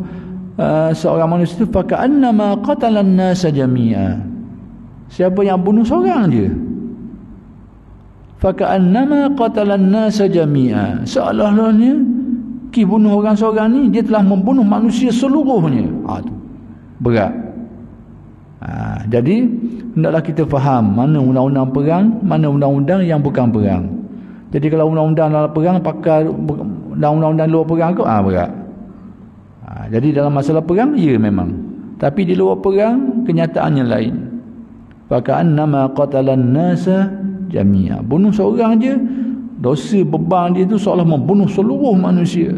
seorang manusia itu faka'annama qatalan nasa jami'a. Siapa yang bunuh seorang je, faka'annama qatalan nasa jami'a, seolah-olahnya bunuh orang seorang ni dia telah membunuh manusia seluruhnya. Tu berat. Jadi hendaklah kita faham mana undang-undang perang, mana undang-undang yang bukan perang. Jadi kalau undang-undang dalam perang pakai undang-undang luar perang ke berat. Jadi dalam masalah perang ya memang, tapi di luar perang kenyataannya lain. Faka'annama qatalan nasa jami'a. Bunuh seorang je, dosa beban dia tu seolah membunuh seluruh manusia.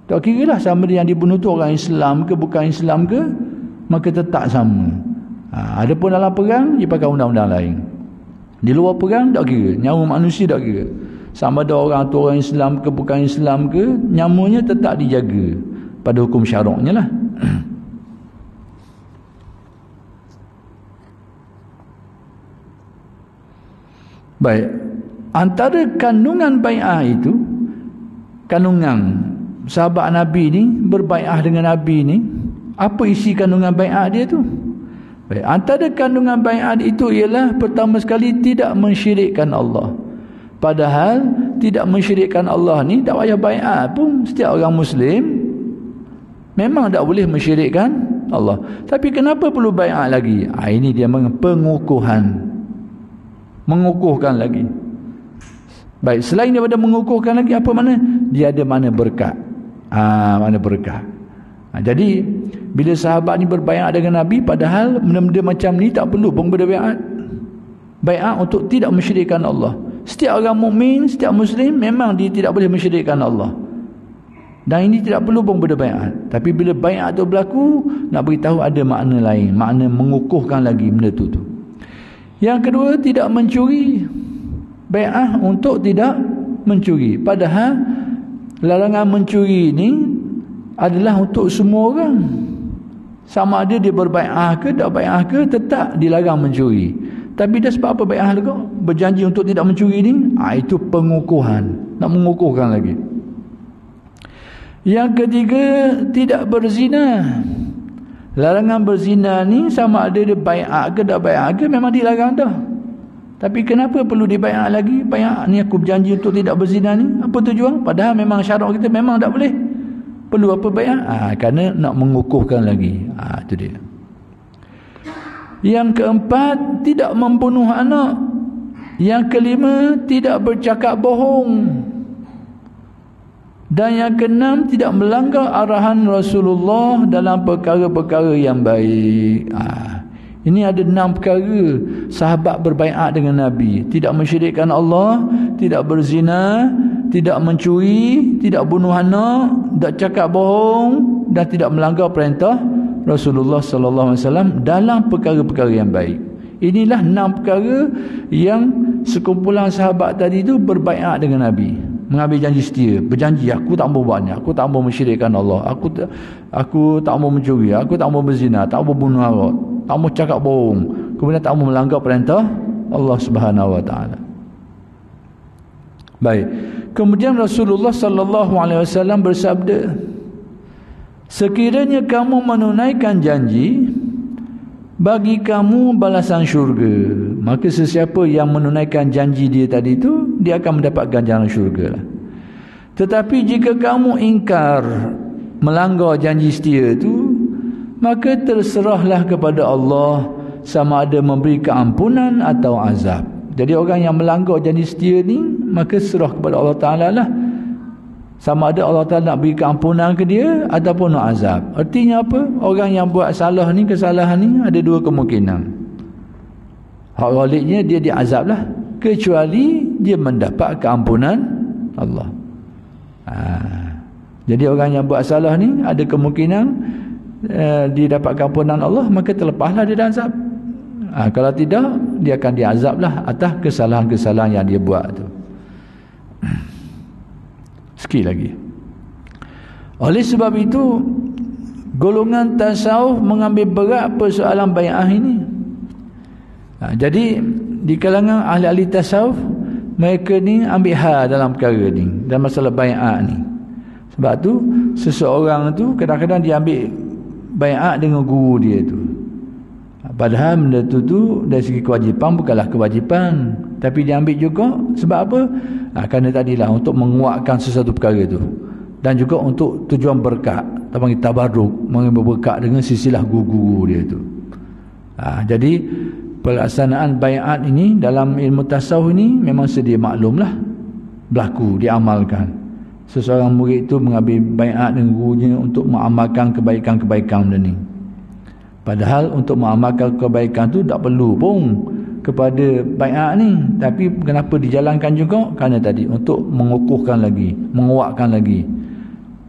Tak kira lah sama dia yang dibunuh tu orang Islam ke bukan Islam ke, maka tetap sama. Adapun dalam perang dia pakai undang-undang lain. Di luar perang tak kira, nyawa manusia tak kira. Sama ada orang tu orang Islam ke bukan Islam ke, nyawanya tetap dijaga pada hukum syaraknya lah. Baik, antara kandungan bai'ah itu, kandungan sahabat Nabi ni berbai'ah dengan Nabi ni, apa isi kandungan bai'ah dia tu? Baik, antara kandungan bai'ah itu ialah pertama sekali tidak mensyirikkan Allah. Padahal tidak mensyirikkan Allah ni tak payah bai'ah pun, setiap orang Muslim memang tak boleh mensyirikkan Allah. Tapi kenapa perlu bai'ah lagi? Ini dia pengukuhan. Mengukuhkan lagi. Baik, selain daripada mengukuhkan lagi, apa mana? Dia ada mana berkat. Mana berkat. Jadi bila sahabat ni berbaiat dengan Nabi, padahal benda-benda macam ni tak perlu pun berbaiat. Baiat untuk tidak mensyirikkan Allah. Setiap orang mukmin, setiap Muslim memang dia tidak boleh mensyirikkan Allah. Dan ini tidak perlu pun berbaiat. Tapi bila baiat tu berlaku, nak beritahu ada makna lain, makna mengukuhkan lagi benda tu. Yang kedua, tidak mencuri. Bai'ah untuk tidak mencuri. Padahal larangan mencuri ini adalah untuk semua orang. Sama ada dia berbai'ah ke tak bai'ah ke, tetap dilarang mencuri. Tapi dah sebab apa bai'ah tu? Berjanji untuk tidak mencuri ni, itu pengukuhan. Nak mengukuhkan lagi. Yang ketiga, tidak berzina. Larangan berzina ni sama ada dia bai'at ke tak bai'at ke, memang dilarang dah. Tapi kenapa perlu dibai'at lagi? Bai'at ni aku berjanji untuk tidak berzina ni, apa tujuan? Padahal memang syarak kita memang tak boleh. Perlu apa bai'at? Kerana nak mengukuhkan lagi. Itu dia. Yang keempat, tidak membunuh anak. Yang kelima, tidak bercakap bohong. Dan yang keenam, tidak melanggar arahan Rasulullah dalam perkara-perkara yang baik. Ini ada 6 perkara sahabat berbaiat dengan Nabi. Tidak mensyirikkan Allah, tidak berzina, tidak mencuri, tidak bunuh anak, tidak cakap bohong, dan tidak melanggar perintah Rasulullah sallallahu alaihi wasallam dalam perkara-perkara yang baik. Inilah 6 perkara yang sekumpulan sahabat tadi itu berbaiat dengan Nabi. Mengambil janji setia, berjanji aku tak mau buat ni, aku tak mau mensyirikkan Allah, aku tak mau mencuri, aku tak mau berzina, tak mau bunuh aurat, tak mau cakap bohong, kemudian tak mau melanggar perintah Allah Subhanahu wa taala. Baik. Kemudian Rasulullah sallallahu alaihi wasallam bersabda, sekiranya kamu menunaikan janji, bagi kamu balasan syurga. Maka sesiapa yang menunaikan janji dia tadi itu, dia akan mendapat ganjaran syurga lah. Tetapi jika kamu ingkar, melanggar janji setia itu, maka terserahlah kepada Allah sama ada memberi keampunan atau azab. Jadi orang yang melanggar janji setia ni, maka serah kepada Allah Ta'ala lah. Sama ada Allah Ta'ala nak beri keampunan ke dia ataupun nak azab. Artinya apa? Orang yang buat salah ni, kesalahan ni, ada 2 kemungkinan. Hak waliknya dia diazab lah, kecuali dia mendapat keampunan Allah. Jadi orang yang buat salah ni ada kemungkinan dia dapat keampunan Allah, maka terlepaslah dia azab. Kalau tidak, dia akan diazab lah atas kesalahan-kesalahan yang dia buat tu. Sikit lagi. Oleh sebab itu, golongan tasawuf mengambil berat persoalan bai'ah ini. Jadi di kalangan ahli-ahli tasawuf, mereka ni ambil hal dalam perkara ni, dalam masalah bai'ah ni. Sebab tu seseorang tu kadang-kadang dia ambil bai'at dengan guru dia tu. Padahal benda tu dari segi kewajipan bukanlah kewajipan, tapi dia ambil juga sebab apa? Kerana tadilah untuk menguatkan sesuatu perkara tu, dan juga untuk tujuan berkat, kita panggil tabarruk, mengambil berkat dengan silsilah guru-guru dia tu. Jadi pelaksanaan baiat ini dalam ilmu tasawuf ini memang sedia maklumlah, berlaku, diamalkan. Seseorang murid itu mengambil baiat dengan gurunya untuk mengamalkan kebaikan-kebaikan benda ni. Padahal untuk mengamalkan kebaikan tu tak perlu pun kepada baiat ni, tapi kenapa dijalankan juga? Kerana tadi untuk mengukuhkan lagi, menguatkan lagi,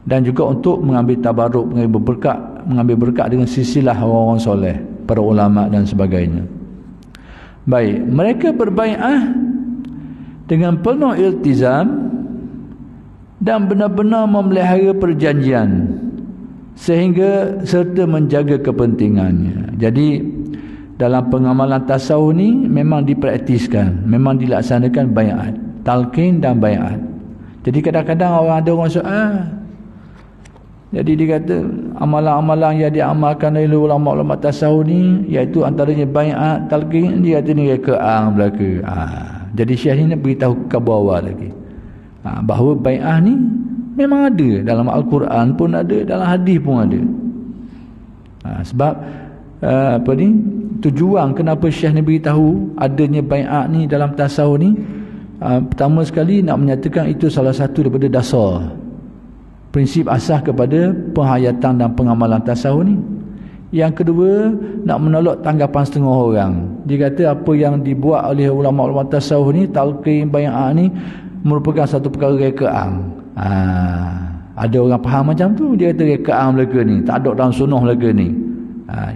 dan juga untuk mengambil tabaruk, mengambil berkat dengan silsilah orang-orang soleh, para ulama dan sebagainya. Baik, mereka berbaiat dengan penuh iltizam dan benar-benar memelihara perjanjian sehingga serta menjaga kepentingannya. Jadi dalam pengamalan tasawuf ni memang dipraktiskan, memang dilaksanakan baiat, talqin dan baiat. Jadi kadang-kadang ada orang soal, jadi dia kata amalan-amalan yang diamalkan oleh ulama-ulama tasawuf ni, iaitu antaranya baiat, talqin, dia kata ni keang belaka. Jadi Syekh ni nak beritahu ke bawah lagi bahawa baiat ni memang ada dalam Al-Quran pun ada, dalam hadis pun ada. Sebab tujuan kenapa Syekh ni beritahu adanya baiat ni dalam tasawuf ni, pertama sekali nak menyatakan itu salah satu daripada dasar prinsip asas kepada penghayatan dan pengamalan tasawuf ni. Yang kedua, nak menolak tanggapan setengah orang. Dia kata apa yang dibuat oleh ulama-ulama tasawuf ni, talqin, baiat ni merupakan satu perkara rekaan. Ada orang faham macam tu, dia kata rekaan belaka ni, tak ada dalam sunnah belaka ni.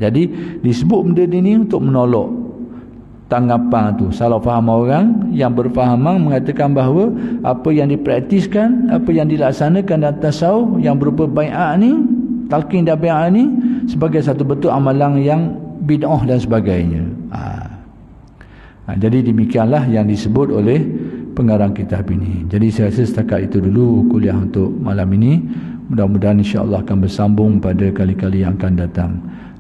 Jadi disebut benda ni untuk menolak tanggapan tu, salah faham orang yang berfahaman mengatakan bahawa apa yang dipraktiskan, apa yang dilaksanakan dalam tasawuf yang berupa baiat ni, talqin dan baiat ni sebagai satu bentuk amalan yang bid'ah dan sebagainya. Jadi demikianlah yang disebut oleh pengarang kitab ini. Jadi saya rasa setakat itu dulu kuliah untuk malam ini. Mudah-mudahan insya-Allah akan bersambung pada kali-kali yang akan datang.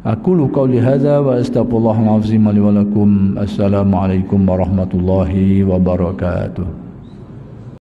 Aqulu qawli hadza wa astaghfirullahal azim li wa lakum. Assalamualaikum warahmatullahi wabarakatuh.